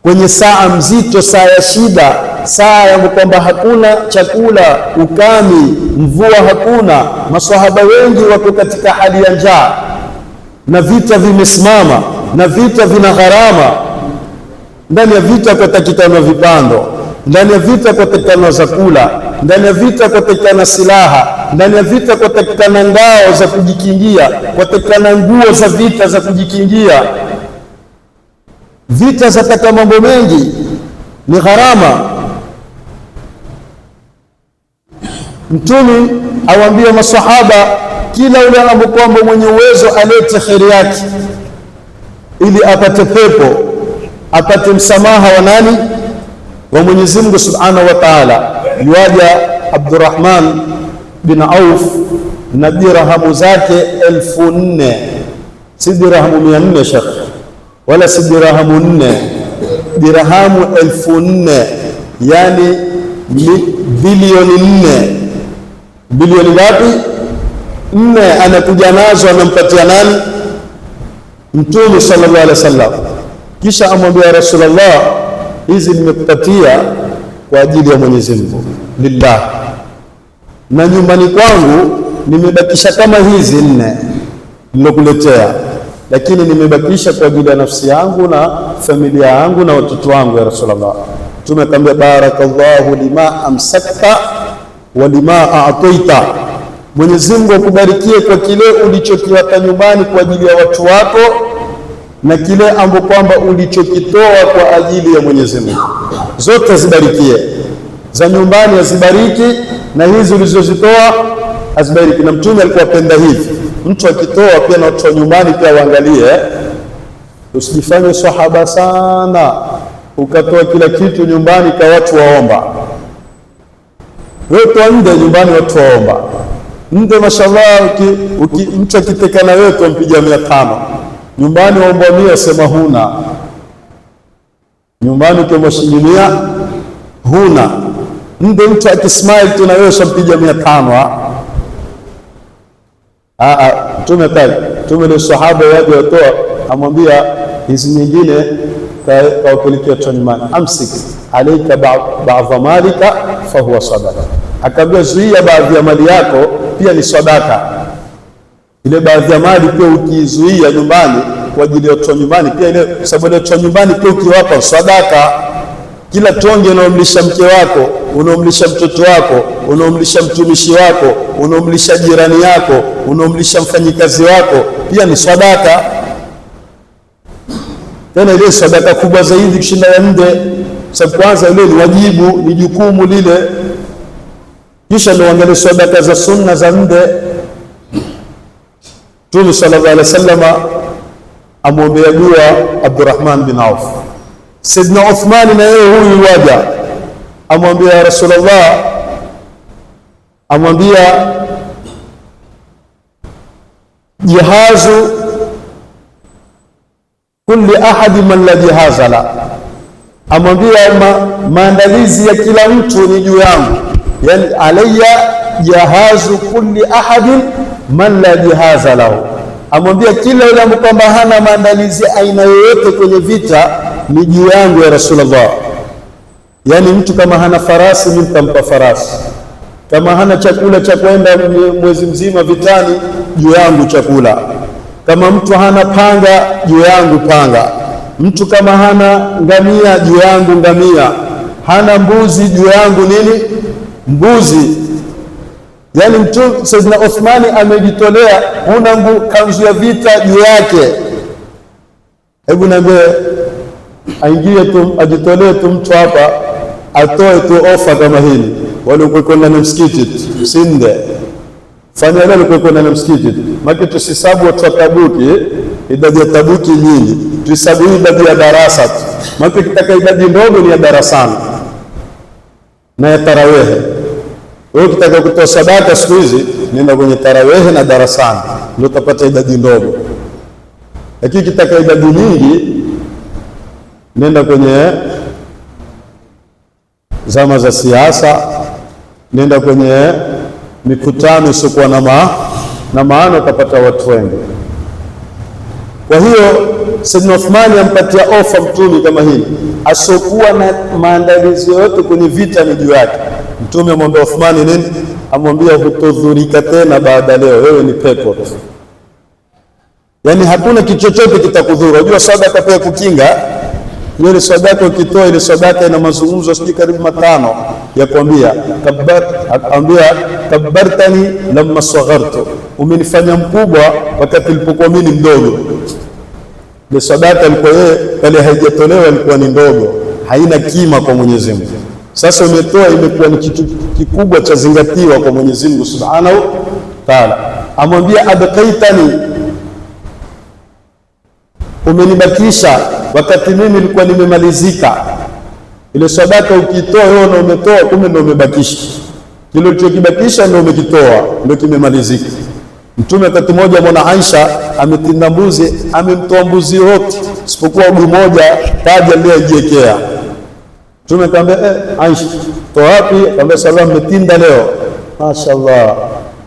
kwenye saa mzito, saa ya shida, saa ya kwamba hakuna chakula, ukame, mvua hakuna, maswahaba wengi wako katika hali ya njaa, na vita vimesimama, na vita vina gharama. Ndani ya vita kutakikana vipando, ndani ya vita kutakikana chakula, ndani ya vita kutakikana silaha, ndani ya vita kutakikana ngao za kujikingia, kutakikana nguo za vita za kujikingia. Vita zataka mambo mengi, ni gharama. Mtume awaambia masahaba, kila yule ambaye mwenye uwezo alete kheri yake ili apate pepo, apate msamaha wa nani? Wa Mwenyezi Mungu Subhanahu wa Ta'ala. Yuaja Abdurrahman bin Auf na dirhamu zake 1400, si dirhamu 400 Sheikh, wala si dirhamu 4, dirhamu 1400, yani bilioni 4. Bilioni ngapi? 4. Anakuja nazo, anampatia nani? Mtume sallallahu alaihi wasallam. Kisha amwambia Rasulullah, hizi nimekupatia kwa ajili ya Mwenyezi Mungu, lillah, na nyumbani kwangu nimebakisha kama hizi 4 nilokuletea, lakini nimebakisha kwa ajili ya nafsi yangu na familia yangu na watoto wangu ya Rasulullah. Mtume akamwambia, barakallahu lima amsakta wa lima a'taita, Mwenyezi Mungu akubarikie kwa kile ulichokiweka nyumbani kwa ajili ya watu wako na kile ambacho kwamba ulichokitoa kwa ajili ya Mwenyezi Mungu. Zote zibarikie, za nyumbani azibariki na hizi ulizozitoa azibariki. Na Mtume alikuwa apenda hivi, mtu akitoa pia na watu wa nyumbani pia waangalie. Usijifanye sahaba sana ukatoa kila kitu nyumbani kwa watu waomba. Wewe toa nje, nyumbani watu waomba. Nje mashallah, mtu akiteka na wewe tumpiga 500, nyumbani waomba 100, sema huna. Nyumbani ukimwashikilia huna. Nje mtu akismile tu na wewe ushampiga 500. Mtume ni sahaba waje watoa, amwambia hizi nyingine kawapelekea watu nyumbani. Amsik alayka ba'dha malika fa huwa sadaqa, akaambia zuia baadhi ya mali yako pia ni sadaka. Ile baadhi ya mali pia ukizuia nyumbani kwa ajili ya watu nyumbani pia, ile sababu watu nyumbani pia ukiwapa sadaka. Kila tonge unaomlisha mke wako, unaomlisha mtoto wako, unaomlisha mtumishi wako, unaomlisha jirani yako, unaomlisha mfanyikazi wako pia ni sadaka. Tena ile sadaka kubwa zaidi kushinda ya nje, sababu kwanza ile ni wajibu, ni jukumu lile, kisha ndio angalia sadaka za sunna za nje. Mtume sallallahu alaihi wasallam amwombea dua Abdurrahman bin Auf. Sayyidina Uthman na yeye huyu waja amwambia ya Rasulullah, amwambia jihazu kulli ahadi man la jihaza la, amwambia maandalizi ya kila mtu ni juu yangu, yani alayya jahazu kulli ahadin man la jihaza lahu, amwambia kila yule kwamba hana maandalizi aina yoyote kwenye vita ni juu yangu ya Rasulullah. Yani mtu kama hana farasi mimi nitampa farasi, kama hana chakula cha kwenda mwezi mzima vitani juu yangu chakula, kama mtu hana panga juu yangu panga, mtu kama hana ngamia juu yangu ngamia, hana mbuzi juu yangu nini mbuzi. Yani Mtume Sayyidina Uthmani amejitolea, huna kanzu ya vita juu yake. Hebu niambie, aingie tu ajitolee tu mtu hapa atoe tu ofa kama hili, wale uko ndani ya msikiti sinde fanya leo uko ndani ya msikiti, maana tusihesabu watu wa Tabuki, idadi ya Tabuki nyingi, tuhesabu idadi ya darasa tu, maana kitaka idadi ndogo ni ya darasani na ya tarawehe. Wewe ukitaka kutoa sadaka siku hizi nenda kwenye tarawehe na darasani ndio utapata idadi ndogo, lakini kitaka idadi nyingi nenda kwenye zama za siasa, nenda kwenye mikutano isiokuwa na maana, utapata watu wengi. Kwa hiyo Sayyidina Uthmani ampatia ofa Mtume kama hili, asokuwa na maandalizi yote kwenye vita ni juu yake. Mtume amwambia Uthmani nini? Amwambia hutodhurika tena baada leo, wewe ni pepo tu. Yani hakuna kitu chochote kitakudhuru. Unajua sadaka pia kukinga. Ile sadaka ukitoa, ile sadaka ina mazungumzo sijui karibu 5 ya kuambia kabbartani lamma saghartu, umenifanya mkubwa wakati nilipokuwa mimi mdogo. Ile sadaka ilikuwa yeye pale haijatolewa, ilikuwa ni ndogo, haina kima kwa Mwenyezi Mungu. Sasa umetoa, imekuwa ni kitu kikubwa cha zingatiwa kwa Mwenyezi Mungu Subhanahu Ta'ala. Amwambia abqaitani, umenibakisha wakati mimi nilikuwa nimemalizika. Ile sadaka ukitoa wewe na umetoa, kumbe ndio umebakisha. Kile ulichokibakisha ndio umekitoa, ndio kimemalizika. Mtume wakati mmoja mwana Aisha ametinda mbuzi, amemtoa mbuzi wote isipokuwa mbuzi moja taji aliyojiwekea. Mtume akamwambia Aisha, toa wapi? Akamwambia sallallahu ametinda leo. Mashaallah.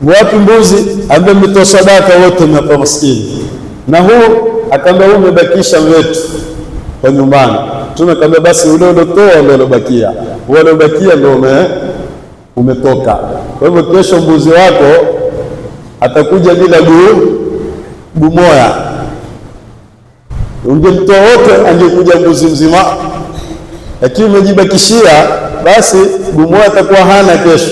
Wapi mbuzi? Ambaye mmetoa sadaka wote mmapa maskini. Na huu akamwambia huu umebakisha wetu kwa nyumbani. Mtume akamwambia basi ule uliotoa ndio ulobakia. Ule uliobakia ndio umetoka. Kwa hivyo kesho mbuzi wako atakuja bila guu moja. Ungemtoa wote angekuja mbuzi mzima. Lakini umejibakishia, basi guu moja atakuwa hana kesho.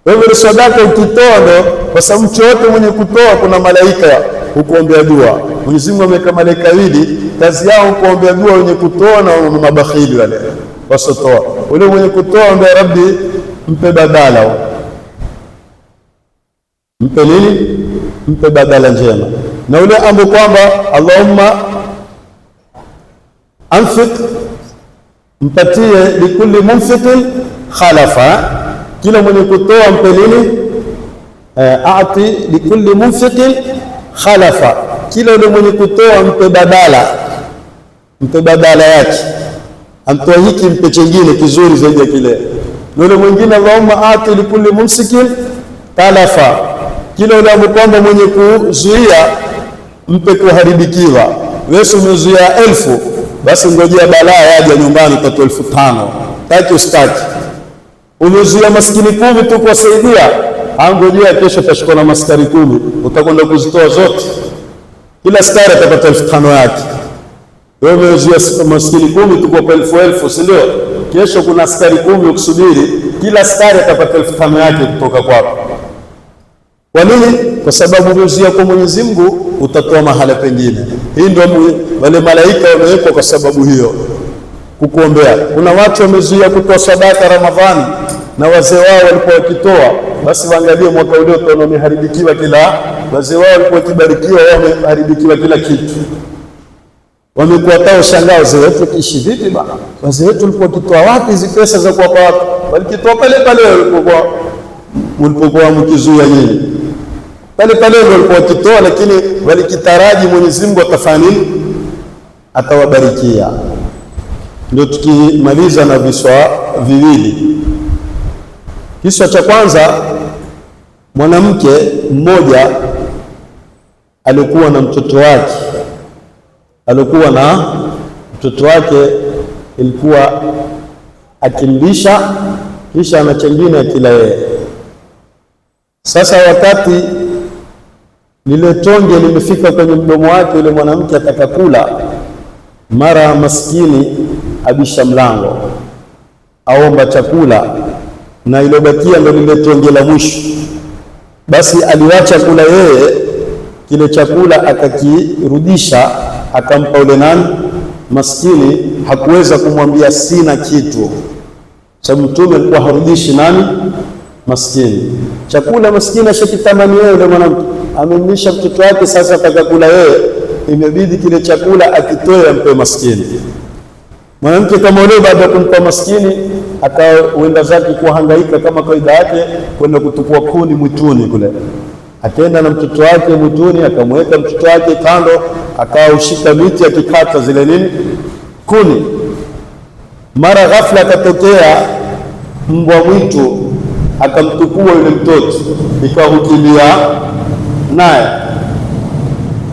Kwa hivyo sadaka ukitoa ndo, kwa sababu mtu yote mwenye kutoa kuna malaika hukuombea dua. Mwenyezi Mungu ameweka malaika wawili, kazi yao kuombea dua wenye kutoa na mabakhili wale wasotoa. Ule mwenye kutoa ambaye Rabbi mpe badala. Mpe nini? Mpe badala njema. Na ule ambaye kwamba Allahumma anfiq, mpatie likulli munfiqin khalafa, kila mwenye kutoa mpe nini? Aati likulli munfiqin khalafa, kila yule mwenye kutoa mpe badala yake. Amtoa hiki mpe chengine kizuri zaidi ya kile. Na yule mwingine Allahumma aati likulli mumsikin talafa, kila yule kwamba mwenye kuzuia mpe kuharibikiwa. Wewe umezuia 1000, basi ngojea balaa yaje nyumbani kwa 1500. Taki ustaki. Umezuia maskini 10 tu kuwasaidia, angojea kesho utashikwa na maskari 10, utakwenda kuzitoa zote. Kila askari atapata 1500 yake. Wewe umezuia maskini 10 tu kwa 1000, si ndio? Kesho kuna askari 10 ukusubiri, kila askari atapata 1500 yake kutoka kwako. Kwa nini? Kwa sababu umezuia kwa Mwenyezi Mungu, utatoa mahala pengine. Hii ndio wale malaika wamewekwa kwa sababu hiyo, kukuombea. Kuna watu wamezuia kutoa sadaka Ramadhani na wazee wao walikuwa wakitoa, basi waangalie mwaka ule utaona wameharibikiwa kila. Wazee wao walikuwa wakibarikiwa, wao wameharibikiwa kila kitu. Wamekuwa tao shangao, wazee wetu kiishi vipi bana? Wazee wetu walikuwa wakitoa wapi hizo pesa za kuwapa watu? Walikitoa pale pale walipokuwa mkizuia nyinyi. Pale pale ndio walikuwa wakitoa, lakini walikitaraji Mwenyezi Mungu atafanya nini? Atawabarikia. Ndio tukimaliza na viswa viwili. Kiswa cha kwanza, mwanamke mmoja alikuwa na mtoto wake. Ilikuwa akimlisha, kisha ana chengine akila yeye. Sasa wakati lile tonge limefika kwenye mdomo wake, yule mwanamke atakakula, mara maskini abisha mlango, aomba chakula, na ilobakia ndio lile tonge la mwisho. Basi aliwacha kula yeye kile chakula, akakirudisha, akampa yule nani maskini. Hakuweza kumwambia sina kitu, sababu Mtume alikuwa harudishi nani maskini chakula. Maskini ashakitamani yeye, yule mwanamke amemlisha mtoto wake, sasa atakakula yeye, imebidi kile chakula akitoe ampe maskini. Mwanamke kama yule baada ya kumpa maskini, akaenda zake kuhangaika kama kawaida yake, kwenda kutukua kuni mwituni kule. Akaenda na mtoto wake mwituni, akamweka mtoto wake kando, akaushika miti akikata zile nini kuni. Mara ghafla akatokea mbwa mwitu, akamtukua yule mtoto, ikahukilia naye.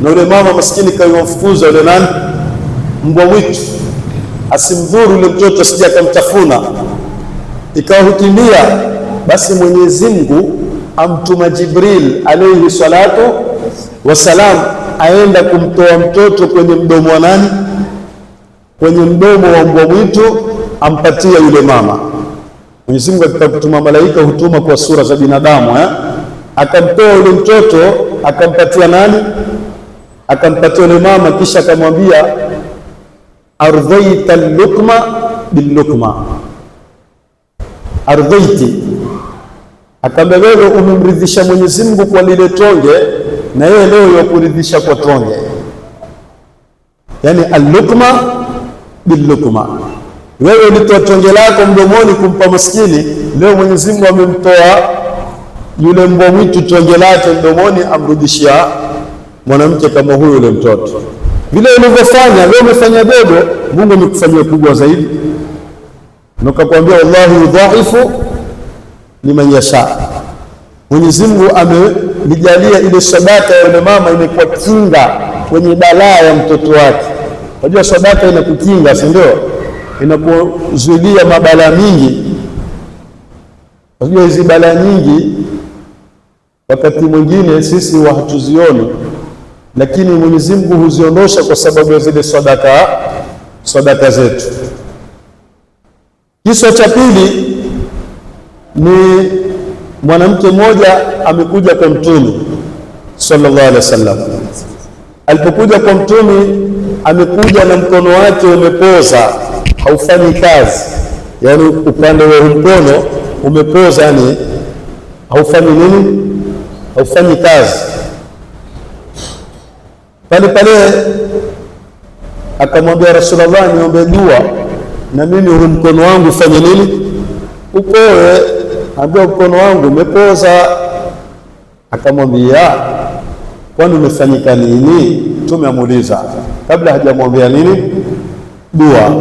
na yule mama maskini kayomfukuza yule nani, mbwa mwitu, asimdhuru yule mtoto asije akamtafuna, ikawa hukimbia. Basi Mwenyezi Mungu amtuma Jibril alayhi salatu wasalam aenda kumtoa mtoto kwenye mdomo wa nani, kwenye mdomo wa mbwa mwitu, ampatia yule mama. Mwenyezi Mungu akitaka malaika hutuma kwa sura za binadamu, akamtoa yule mtoto akampatia nani, akampatia yule mama, kisha akamwambia ardhaita lukma billukma, ardhaiti, akamwambia wewe umemridhisha Mwenyezi Mungu kwa lile tonge, na yeye leo yakuridhisha kwa tonge. Yani allukma billukma, wewe ulitoa tonge lako mdomoni kumpa maskini, leo Mwenyezi Mungu amemtoa yule mbwa mwitu tonge lake mdomoni, amrudishia mwanamke kama huyo yule mtoto. Vile ulivyofanya wewe umefanya dogo, Mungu amekufanyia kubwa zaidi, na akakwambia wallahu yudhaifu liman yasha. Mwenyezi Mungu amelijalia ile sadaka ya yule mama imekuwa kinga kwenye balaa ya mtoto wake. Unajua sadaka inakukinga, si ndio? Inakuzuilia mabalaa mingi. Unajua hizi balaa nyingi wakati mwingine sisi hatuzioni, lakini Mwenyezi Mungu huziondosha kwa sababu ya zile sadaka zetu. Kisa cha pili ni mwanamke mmoja amekuja kwa Mtume sallallahu alaihi wasallam. Alipokuja kwa Mtume, amekuja na mkono wake umepoza, haufanyi kazi, yani upande wa mkono umepoza, yani haufanyi nini, haufanyi kazi. Pale akamwambia Rasulullah, niombe dua na mimi huu mkono wangu ufanye nini, upoe. Ambia mkono wangu umepoza. Akamwambia kwani umefanyika nini? Mtume amuuliza, kabla hajamwambia nini dua,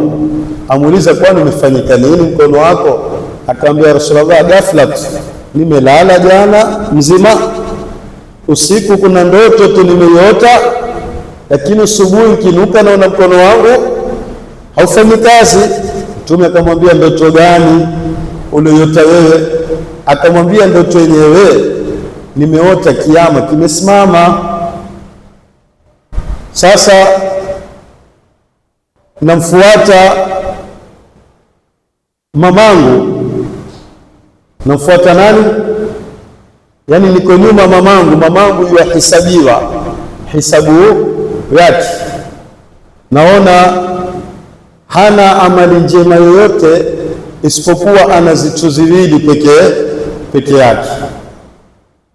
amuuliza kwani umefanyika nini mkono wako? Akamwambia Rasulullah, ghafla nimelala jana mzima, usiku kuna ndoto tu nimeiota, lakini asubuhi kinuka naona mkono wangu haufanyi kazi. Mtume akamwambia ndoto gani uliota wewe? Akamwambia ndoto yenyewe nimeota kiama kimesimama. Sasa namfuata mamangu, namfuata nani? Yani niko nyuma mamangu yahisabiwa hisabu yake, naona hana amali njema yoyote isipokuwa ana zitu ziwili peke yake,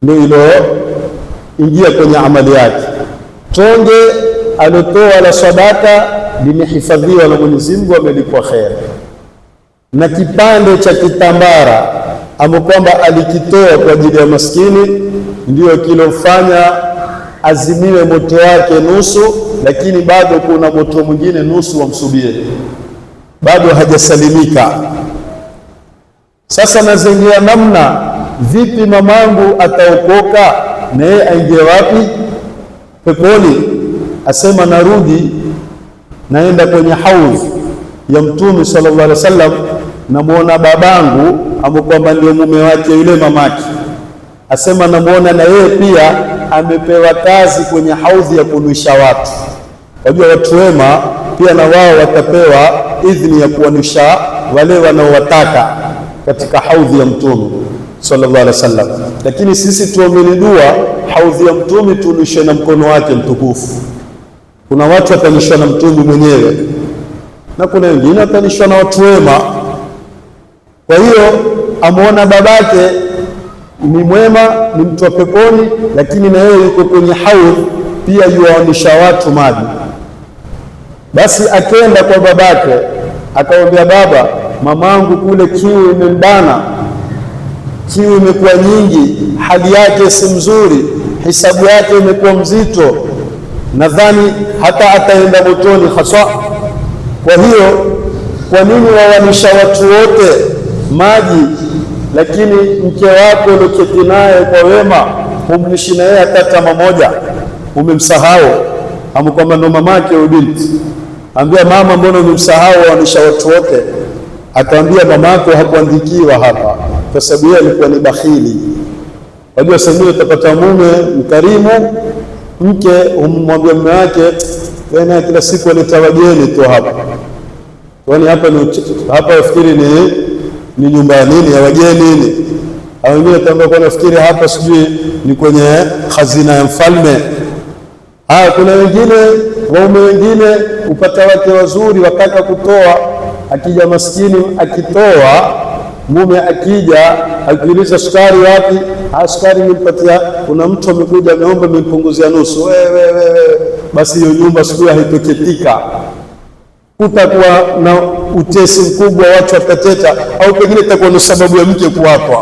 ndio ilo ingia kwenye amali yake. Tonge alotoa la sadaka limehifadhiwa na Mwenyezi Mungu, amelipwa kheri, na kipande cha kitambara ambapo kwamba alikitoa kwa ajili ya maskini ndio kilofanya azimiwe moto wake nusu, lakini bado kuna moto mwingine nusu wamsubiri, bado hajasalimika. Sasa nazengia namna vipi mamangu ataokoka na yeye aingie wapi? Peponi. Asema narudi naenda kwenye haudh ya Mtume sallallahu alaihi wasallam, namuona babangu ambaye kwamba ndio mume wake yule mamake. Asema namuona na yeye pia amepewa kazi kwenye haudhi ya kunuisha watu. Wajua watu wema pia na wao watapewa idhini ya kuwanuisha wale wanaowataka katika haudhi ya Mtume sallallahu alaihi wasallam. Lakini sisi tuombeni dua haudhi ya Mtume tunuishe na mkono wake mtukufu. Kuna watu watanishwa na Mtume mwenyewe na kuna wengine watanishwa na watu wema. Kwa hiyo amuona babake ni mwema, ni mtu wa peponi, lakini na yeye yuko kwenye haudh pia yuwaonisha watu maji. Basi akenda kwa babake akamwambia, baba, mamangu kule kiu imembana, kiu imekuwa nyingi, hali yake si mzuri, hisabu yake imekuwa mzito, nadhani hata ataenda motoni haswa. Kwa hiyo kwa nini wawanisha watu wote maji, lakini mke wako ulioketi naye kwa wema humnishi na yeye hata tama moja? umemsahau, kwamba ndo mamake au binti, ambia mama, mbona umemsahau waonesha watu wote? Akaambia mamako hakuandikiwa hapa, kwa sababu yeye alikuwa ni bakhili. Wajua sasa utapata mume mkarimu, mke umwambia mume wake wewe kila siku aleta wageni tu hapa, kwani hapa wafikiri ni nyumba nini ya wageni nini? Au wengine tamba kwa nafikiri hapa sijui ni kwenye hazina ya mfalme. Kuna wengine waume wengine upata wake wazuri wakaka kutoa, akija maskini akitoa, mume akija akiuliza sukari wapi? Sukari nimepatia, kuna mtu amekuja ameomba nimempunguzia nusu. Wewe basi hiyo nyumba siku haitoketika, kutakuwa na utesi mkubwa, watu watateta, au pengine itakuwa ni sababu ya mke kuwapa,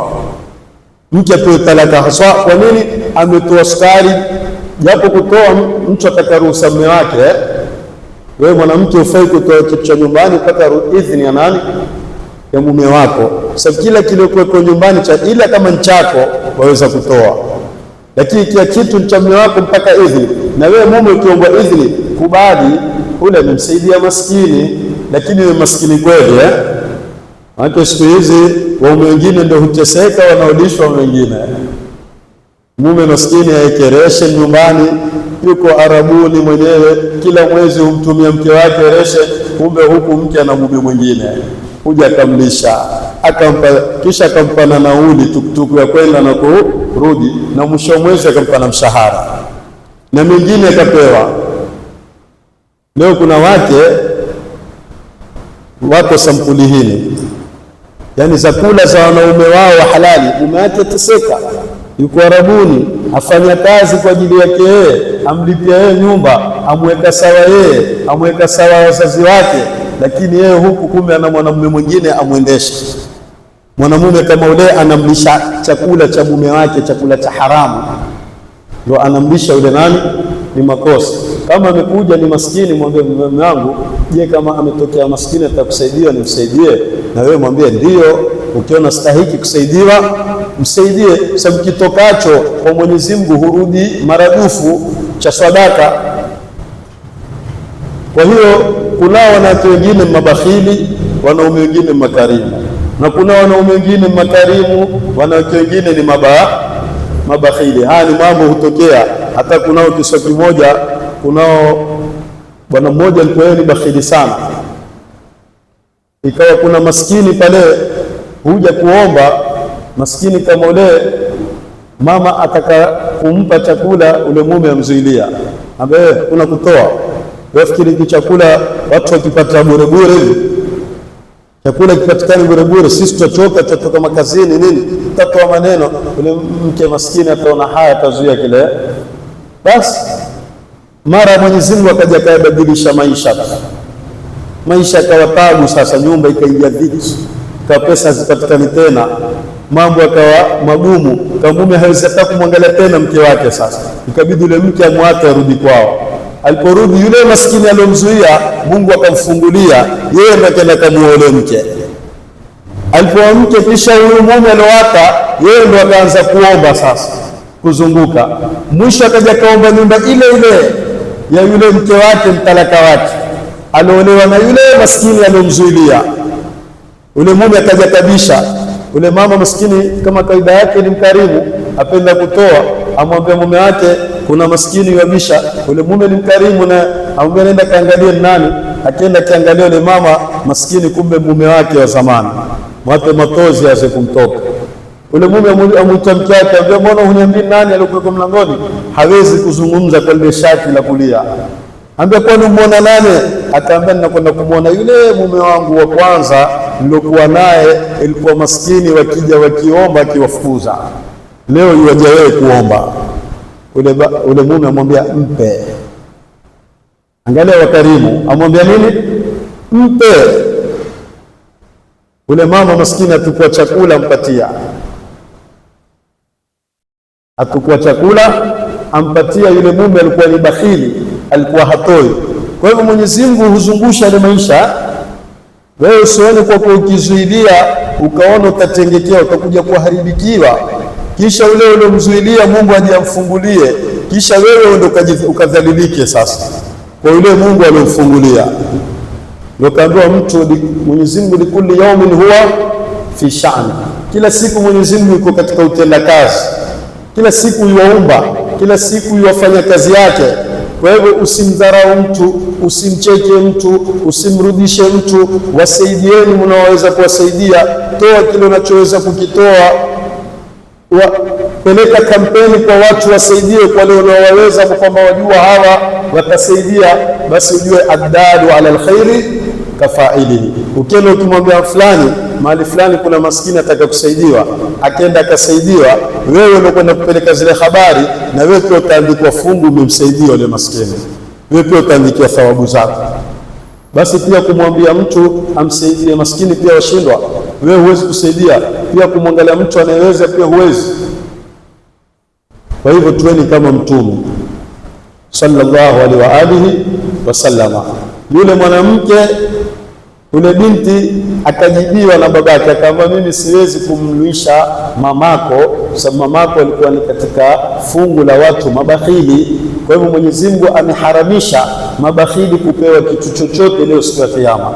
mke apewe talaka haswa. Kwa nini? Ametoa sukari. Japo kutoa mtu atakaruhusa mume wake. Wewe mwanamke ufai kutoa kitu cha nyumbani mpaka idhini ya nani? Ya mume wako. Sababu kila kilikuweko nyumbani ila kama nchako waweza kutoa, lakini kia kitu cha mume wako mpaka idhini. Na wewe mume ukiomba idhini kubali, ule amemsaidia maskini, lakini wewe maskini kweli Maana siku hizi waume wengine ndio huteseka, wanaodishwa wengine. Mume maskini aikereshe nyumbani, yuko Arabuni mwenyewe, kila mwezi humtumia mke wake reshe, kumbe huku mke ana mume mwingine, huja akamlisha, kisha akampa na nauli tukutuku ya kwenda na kurudi, na mwisho mwezi akampa na mshahara na mengine akapewa. Leo kuna wako sampuli hili, yani zakula za wanaume wao wa halali, mume wake teseka, yuko Arabuni, afanya kazi kwa ajili yake yeye, amlipia yeye nyumba, amweka sawa yeye, amweka sawa wazazi wake, lakini yeye huku kumbe ana mwanamume mwingine amwendesha. Mwanamume kama ule anamlisha chakula cha mume wake, chakula cha haramu, ndio anamlisha yule nani? Ni makosa. Kama amekuja ni maskini, mwambie mume wangu, je, kama ametokea maskini atakusaidia nimsaidie? Na wewe mwambie ndio, ukiona stahiki kusaidiwa msaidie, sababu kitokacho kwa Mwenyezi Mungu hurudi maradufu cha sadaka. Kwa hiyo kuna wanawake wengine mabakhili, wanaume wengine makarimu, na kuna wanaume wengine makarimu, wanawake wengine ni mabakhili. Haya ni mambo hutokea. Hata kunao kisa kimoja, kunao bwana mmoja alikuwa ni bakhili sana, ikawa kuna maskini pale huja kuomba. Maskini kama ule mama ataka kumpa chakula, ule mume amzuilia, ambaye kuna kutoa. Wafikiri ki chakula watu wakipata bure bure hivi, chakula kipatikane bure bure, sisi tutatoka makazini nini, tutatoa maneno. Ule mke maskini ataona haya, atazuia kile. Basi mara Mwenyezi Mungu akaja akabadilisha maisha akawa tabu. Sasa nyumba ikaingia dhiki, kwa pesa hazipatikani tena, mambo akawa magumu, kwa mume hawezi hata kumwangalia tena mke wake. Sasa ikabidi yule mke amwache arudi kwao. Aliporudi yule maskini aliyomzuia, Mungu akamfungulia yeye, ndiye akaenda kamuoe mke. Alipoa mke, kisha huyu mume aliyowata yeye ndiye akaanza kuomba sasa, kuzunguka. Mwisho akaja kaomba nyumba ile ya yule mke wake, mtalaka wake aliolewa na yule maskini aliyomzuilia. Ule mume akaja kabisha. Ule mama maskini kama kawaida yake ni mkarimu, apenda kutoa, amwambia mume wake kuna maskini wabisha. Ule mume ni mkarimu, na amwambia nenda kaangalie nani. Akaenda kiangalia ule mama maskini, kumbe mume wake wa zamani, mwape matozi aze kumtoka. Ule mume amwita mke wake, amwambia mbona huniambii nani alikuwa mlangoni? Hawezi kuzungumza kwa ile shati la kulia. Ambia kwani umeona nani? Akaambia ninakwenda kumwona yule mume wangu wa kwanza nilokuwa naye, ilikuwa maskini, wakija wakiomba akiwafukuza. Leo yuaje wewe kuomba? Ule mume amwambia mpe. Angalia wakarimu, amwambia nini? Mpe. Ule mama maskini atukua chakula ampatia, ampatia. Yule mume alikuwa ni bakhili, alikuwa hatoi. Kwa hivyo Mwenyezi Mungu huzungusha ile maisha. Wewe usione kwa ukizuilia ukaona utatengekea, utakuja kuharibikiwa. Kisha ule mzuilia Mungu aje amfungulie, kisha wewe ndio ukadhalilike sasa kwa yule Mungu aliofungulia. Ndio kaambiwa mtu Mwenyezi Mungu likulli yawmin huwa fi sha'n, kila siku Mwenyezi Mungu yuko katika utenda kazi, kila siku yuwaumba, kila siku yuwafanya kazi yake. Kwa hivyo usimdharau mtu, usimcheke mtu, usimrudishe mtu. Wasaidieni mnaoweza kuwasaidia, toa kile unachoweza kukitoa. Peleka kampeni kwa watu wasaidie kwa wale wanaoweza, kwamba wajua hawa watasaidia, basi ujue addalu ala alkhairi kafailihi. Ukienda ukimwambia fulani mahali fulani kuna maskini ataka kusaidiwa, akaenda akasaidiwa, wewe ndio kwenda kupeleka zile habari, na wewe pia utaandikwa fungu umemsaidia yule maskini, wewe pia utaandikiwa thawabu zako. Basi pia kumwambia mtu amsaidie maskini pia washindwa, wewe huwezi kusaidia, pia kumwangalia mtu anayeweza pia huwezi. Kwa hivyo tuweni kama Mtume sallallahu alaihi wa alihi wasallama. Yule mwanamke, yule binti akajibiwa na babake, akamwambia mimi siwezi kumlisha mamako, sababu mamako alikuwa ni katika fungu la watu mabakhili. Kwa hivyo Mwenyezi Mungu ameharamisha mabakhili kupewa kitu chochote leo siku ya Kiyama.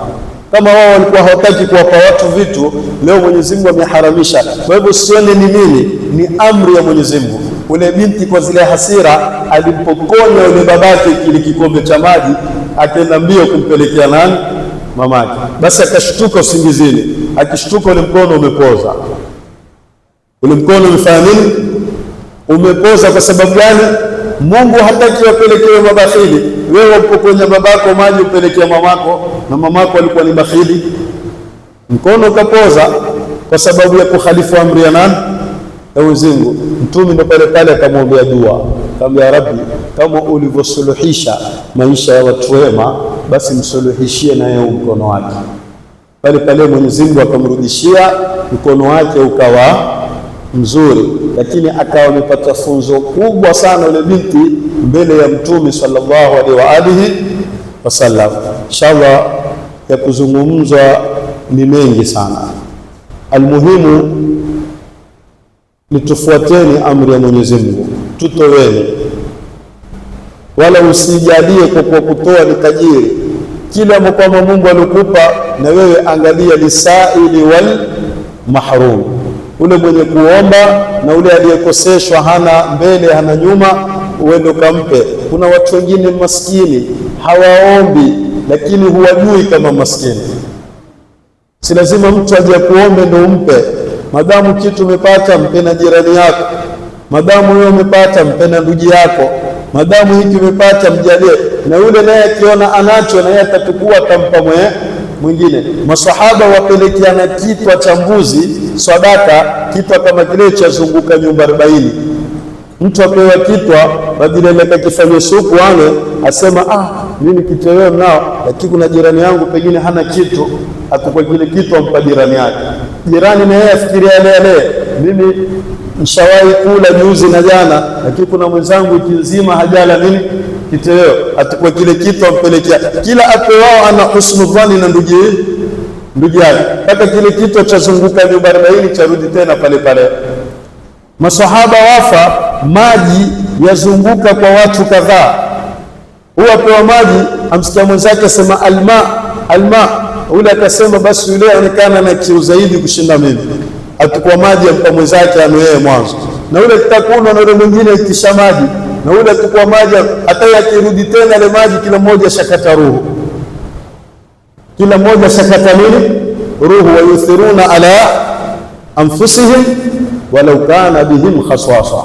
Kama wao walikuwa hawataki kuwapa watu vitu, leo Mwenyezi Mungu ameharamisha. Kwa hivyo sione ni nini, ni amri ya Mwenyezi Mungu. Ule binti kwa zile hasira alipokonya yule babake kile kikombe cha maji, akaenda mbio kumpelekea nani? Mamake. Basi akashtuka usingizini, akishtuka ule mkono umepoza. Ule mkono umefanya nini? Umepoza. Kwa sababu gani? Mungu hataki wapelekewe mabakhili. Wewe upokonya babako maji upelekea mamako, na mamako alikuwa ni bakhili, mkono ukapoza kwa sababu ya kukhalifu amri ya nani? Ya Mwenyezi Mungu. Mtume ndo pale pale akamwombea dua, akamwambia Rabbi, kama ulivyosuluhisha maisha ya watu wema, basi msuluhishie na yeye mkono wake. Pale pale Mwenyezi Mungu akamrudishia mkono wake ukawa mzuri, lakini akawa amepata funzo kubwa sana yule binti mbele ya Mtume sallallahu alaihi wa alihi wasallam. Inshallah ya kuzungumzwa ni mengi sana. Almuhimu ni tufuateni amri ya Mwenyezi Mungu, tutoweni, wala usijalie kwa kutoa ni tajiri. Kila kwamba Mungu alikupa, na wewe angalia lisaili wal mahrum, ule mwenye kuomba na ule aliyekoseshwa, hana mbele hana nyuma, uende ukampe. Kuna watu wengine maskini hawaombi, lakini huwajui kama maskini. Si lazima mtu aje kuombe ndio umpe. Madamu kitu umepata, mpe na jirani yako. Madamu wewe umepata, mpe na ndugu yako. Madamu hiki umepata, mjalie. Na yule naye akiona anacho, na yeye atatukua atampa mwingine. Maswahaba wapelekeana kitwa cha mbuzi sadaka, kitwa kama kile cha zunguka nyumba 40. Mtu apewa kitwa, badala ya kifanye supu ane, asema mimi kitoweo nao, lakini kuna jirani yangu pengine hana kitu, atakuwa kile kitu ampa jirani yake. Jirani na yeye afikiria yale, mimi nishawahi kula juzi na jana, lakini kuna mwenzangu wiki nzima hajala nini kitoweo, atakuwa kile kitu ampelekea. Kila apewao ana husnu dhani na ndugu yake, mpaka kile kitu chazunguka nyumba 40 charudi tena pale pale. Masahaba wafa, maji yazunguka kwa watu kadhaa. Huwa apewa maji, amsikia mwenzake asema alma, ule akasema basi yule aonekana na kiu zaidi kushinda mimi, atakuwa maji ampa mwenzake anoe mwanzo, na ule kitakunwa na ule mwingine ikisha maji, na ule atakuwa maji, hata yakirudi tena ile maji, kila mmoja shakata ruhu, kila mmoja shakata nini? Ruhu. Wa yuthiruna ala anfusihim walau kana bihim khaswasa,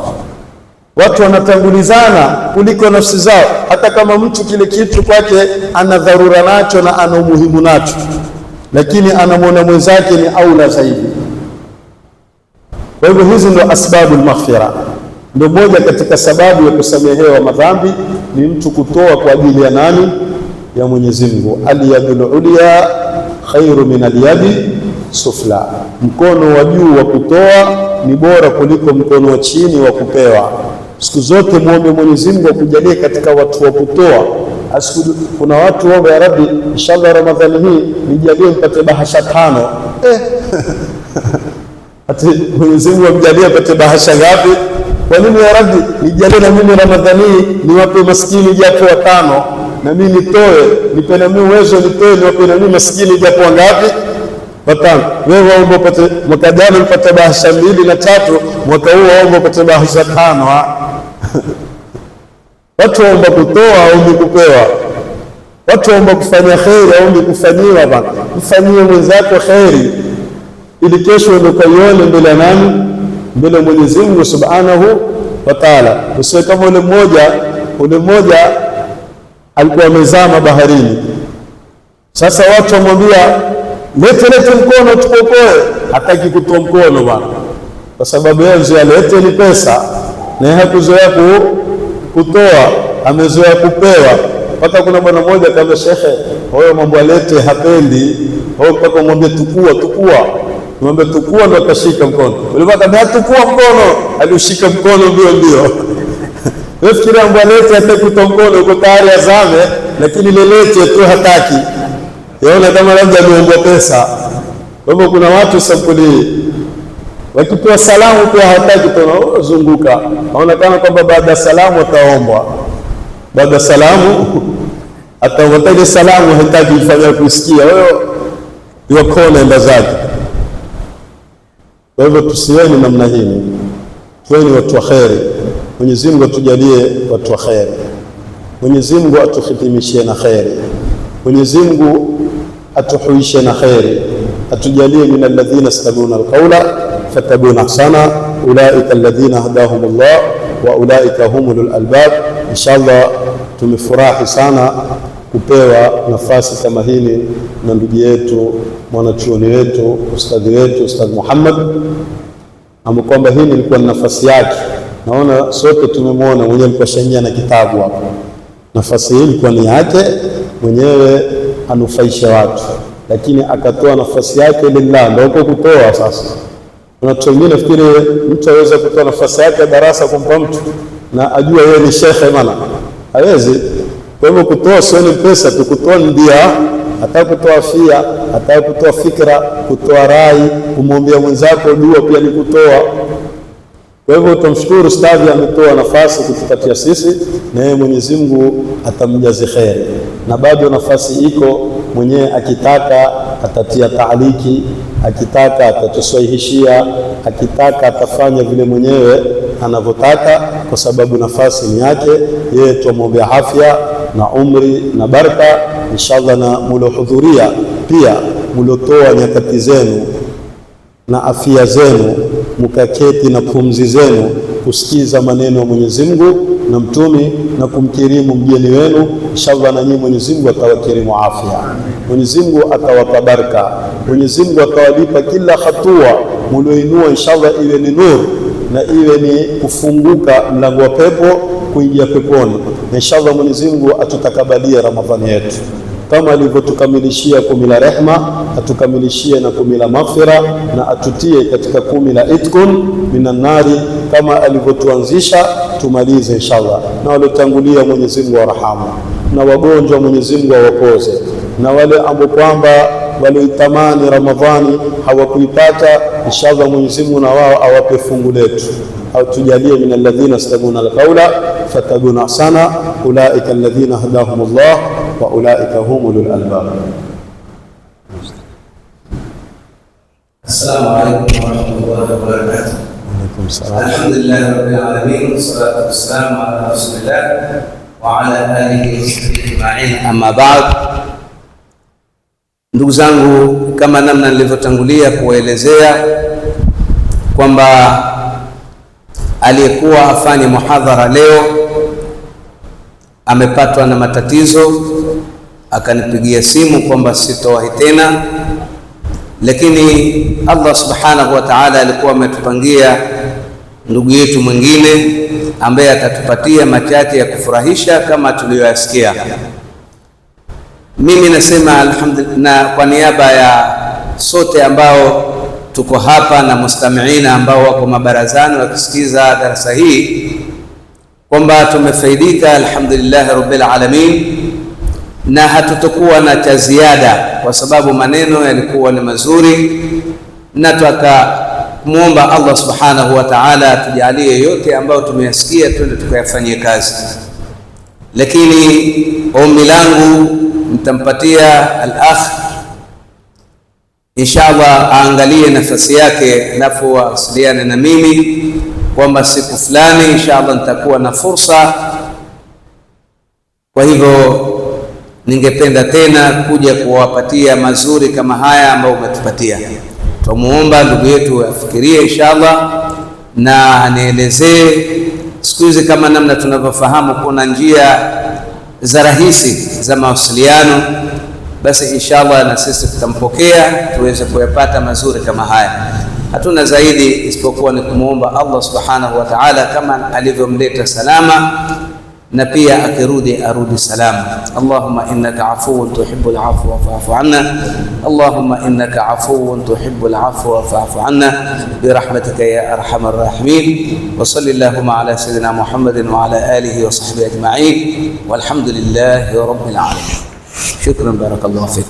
watu wanatangulizana kuliko nafsi zao, hata kama mtu kile kitu kwake ana dharura nacho na ana umuhimu nacho, lakini anamwona mwenzake ni aula zaidi. Kwa hivyo hizi ndio asbabu al-maghfira. Ndio moja katika sababu ya kusamehewa madhambi ni mtu kutoa kwa ajili ya nani? Ya Mwenyezi Mungu. Al-yadul ulya khairu min al-yadi sufla, mkono wa juu wa kutoa ni bora kuliko mkono wa chini wa kupewa. Siku zote muombe Mwenyezi Mungu akujalie katika watu wa kutoa. Kuna watu waombe, ya Rabbi, inshallah Ramadhani hii nijalie mpate bahasha 5. Ati Mwenyezi Mungu amjalie apate bahasha ngapi? Kwa nini ya Rabbi nijalie na mimi Ramadhani niwape maskini japo 5, na mimi nitoe, nipe na mimi uwezo nitoe niwape na mimi maskini japo ngapi? 5. Wewe waomba upate, mwaka jana upate bahasha 2 na 3, mwaka huu waomba upate bahasha 5. Watu waomba kutoa au kupewa, watu waomba kufanya kheri au kufanyiwa. Bana, mfanyie mwenzako kheri ili kesho ndio kaione mbele ya nani? Mbele ya Mwenyezi Mungu Subhanahu wa Ta'ala. Usiwe kama ule mmoja alikuwa amezama baharini. Sasa watu wamwambia lete mkono tukokoe, hataki kutoa mkono bana, kwa sababu yeye ndio alete ni pesa na hakuzoea kutoa, amezoea kupewa. Mpaka kuna bwana mmoja kama shekhe, huyo mambo alete hapendi, au mpaka mwambie tukua, mwambie tukua ndo akashika mkono. Ulipata na tukua mkono, alishika mkono mbio. Wewe fikiria mambo alete hataki kutoa mkono, uko tayari azame, lakini lelete tu hataki. Yaona kama labda ameomba pesa. Kwa hivyo kuna watu sampuli wakipewa salamu pia hataki tena, zunguka. Inaonekana kwamba baada ya salamu ataombwa. Baada ya salamu atawataje salamu, hataki kufanya kusikia. Wewe yuko nenda zake. Kwa hivyo tusiweni namna hii. Tuweni watu wa kheri. Mwenyezi Mungu atujalie watu wa kheri. Mwenyezi Mungu atuhitimishie na kheri. Mwenyezi Mungu atuhuishe na kheri. Atujalie min alladhina yastami'una alqawla fattabi'una ahsana, ulaika alladhina hadahumullah wa ulaika humul albab. Inshallah tumefurahi sana kupewa nafasi kama hili na ndugu yetu, mwanachuoni wetu, ustadhi wetu, Ustadh Muhammad, kwamba hii ilikuwa nafasi yake. Naona sote tumemwona mwenyewe, alikuwa shaingia na kitabu hapo. Nafasi hii ilikuwa ni yake mwenyewe, anufaisha watu, lakini akatoa nafasi yake lillah. Ndio uko kutoa sasa. Kuna watu wengine nafikiri mtu aweza kutoa nafasi yake darasa kumpa mtu na ajua yeye ni shekhe, maana hawezi. Kwa hivyo kutoa sio ni pesa tu, kutoa ndia, hata kutoa fia, hata kutoa fikra, kutoa rai, kumwambia mwenzako dua pia ni kutoa. Kwa hivyo tumshukuru ustadhi, ametoa nafasi kutupatia sisi, na yeye Mwenyezi Mungu atamjazi kheri, na bado nafasi iko. Mwenyewe akitaka atatia taaliki, akitaka atatuswahihishia, akitaka atafanya vile mwenyewe anavyotaka, kwa sababu nafasi ni yake. Yeye tumwombea afya na umri na baraka inshallah, na mlohudhuria pia mlotoa nyakati zenu na afya zenu, mukaketi na pumzi zenu kusikiza maneno ya Mwenyezi Mungu na mtumi na kumkirimu mgeni wenu. Inshallah na nyinyi Mwenyezi Mungu atawakirimu afya, Mwenyezi Mungu atawapa baraka, Mwenyezi Mungu atawalipa kila hatua mlioinua, inshallah iwe ni nuru na iwe ni kufunguka mlango wa pepo kuingia peponi. Na inshallah Mwenyezi Mungu atutakabalia Ramadhani yetu, kama alivyotukamilishia 10 la rehma, atukamilishie na 10 la maghfira, na atutie katika 10 la itkun minan nari, kama alivyotuanzisha tumalize inshallah. Na waliotangulia Mwenyezi Mungu warhamu, na wagonjwa Mwenyezi Mungu awapoze, na wale ambao kwamba walioitamani Ramadhani hawakuipata, inshallah Mwenyezi Mungu na wao awape fungu letu. Tujalie min alladhina yastami'una alqawla fattabi'una ahsana, ulaika alladhina hadahumullah wa ulaika humul albab. Assalamu alaykum wa rahmatullahi wa barakatuh. Alhamdulillah rabbil alamin, wassalatu wassalamu ala rasulillah wa ala alihi wa sahbihi ajma'in, amma ba'd. Ndugu zangu, kama namna nilivyotangulia kuelezea kwamba aliyekuwa afanye muhadhara leo amepatwa na matatizo, akanipigia simu kwamba sitowahi tena, lakini Allah subhanahu wa ta'ala alikuwa ametupangia ndugu yetu mwingine ambaye atatupatia machache ya kufurahisha kama tuliyoyasikia. Mimi nasema alhamdulillah, na kwa niaba ya sote ambao tuko hapa na mustamiina ambao wako mabarazani wakisikiza darasa hii, kwamba tumefaidika alhamdulillah rabbil alamin, na hatutokuwa na cha ziada kwa sababu maneno yalikuwa ni mazuri, na kumuomba Allah subhanahu wa ta'ala tujalie yote ambayo tumeyasikia twende tukayafanyie kazi. Lakini ombi langu mtampatia al-akh inshallah aangalie nafasi yake, alafu wasiliane na mimi kwamba siku fulani inshallah nitakuwa na fursa. Kwa hivyo ningependa tena kuja kuwapatia mazuri kama haya ambayo umetupatia. Tumuomba ndugu yetu afikirie inshallah na anielezee siku hizi, kama namna tunavyofahamu kuna njia za rahisi za mawasiliano, basi inshallah na sisi tutampokea tuweze kuyapata mazuri kama haya. Hatuna zaidi isipokuwa ni kumuomba Allah subhanahu wa ta'ala kama alivyomleta salama na pia akirudi arudi salama. Allahumma innaka afuwun tuhibbul afwa fa'fu anna. Allahumma innaka afuwun tuhibbul afwa fa'fu anna birahmatika ya arhamar rahimin. Wa sallallahu ala sayyidina Muhammadin wa ala alihi wa sahbihi ajma'in walhamdulillahi rabbil alamin. Shukran, barakallahu fikum.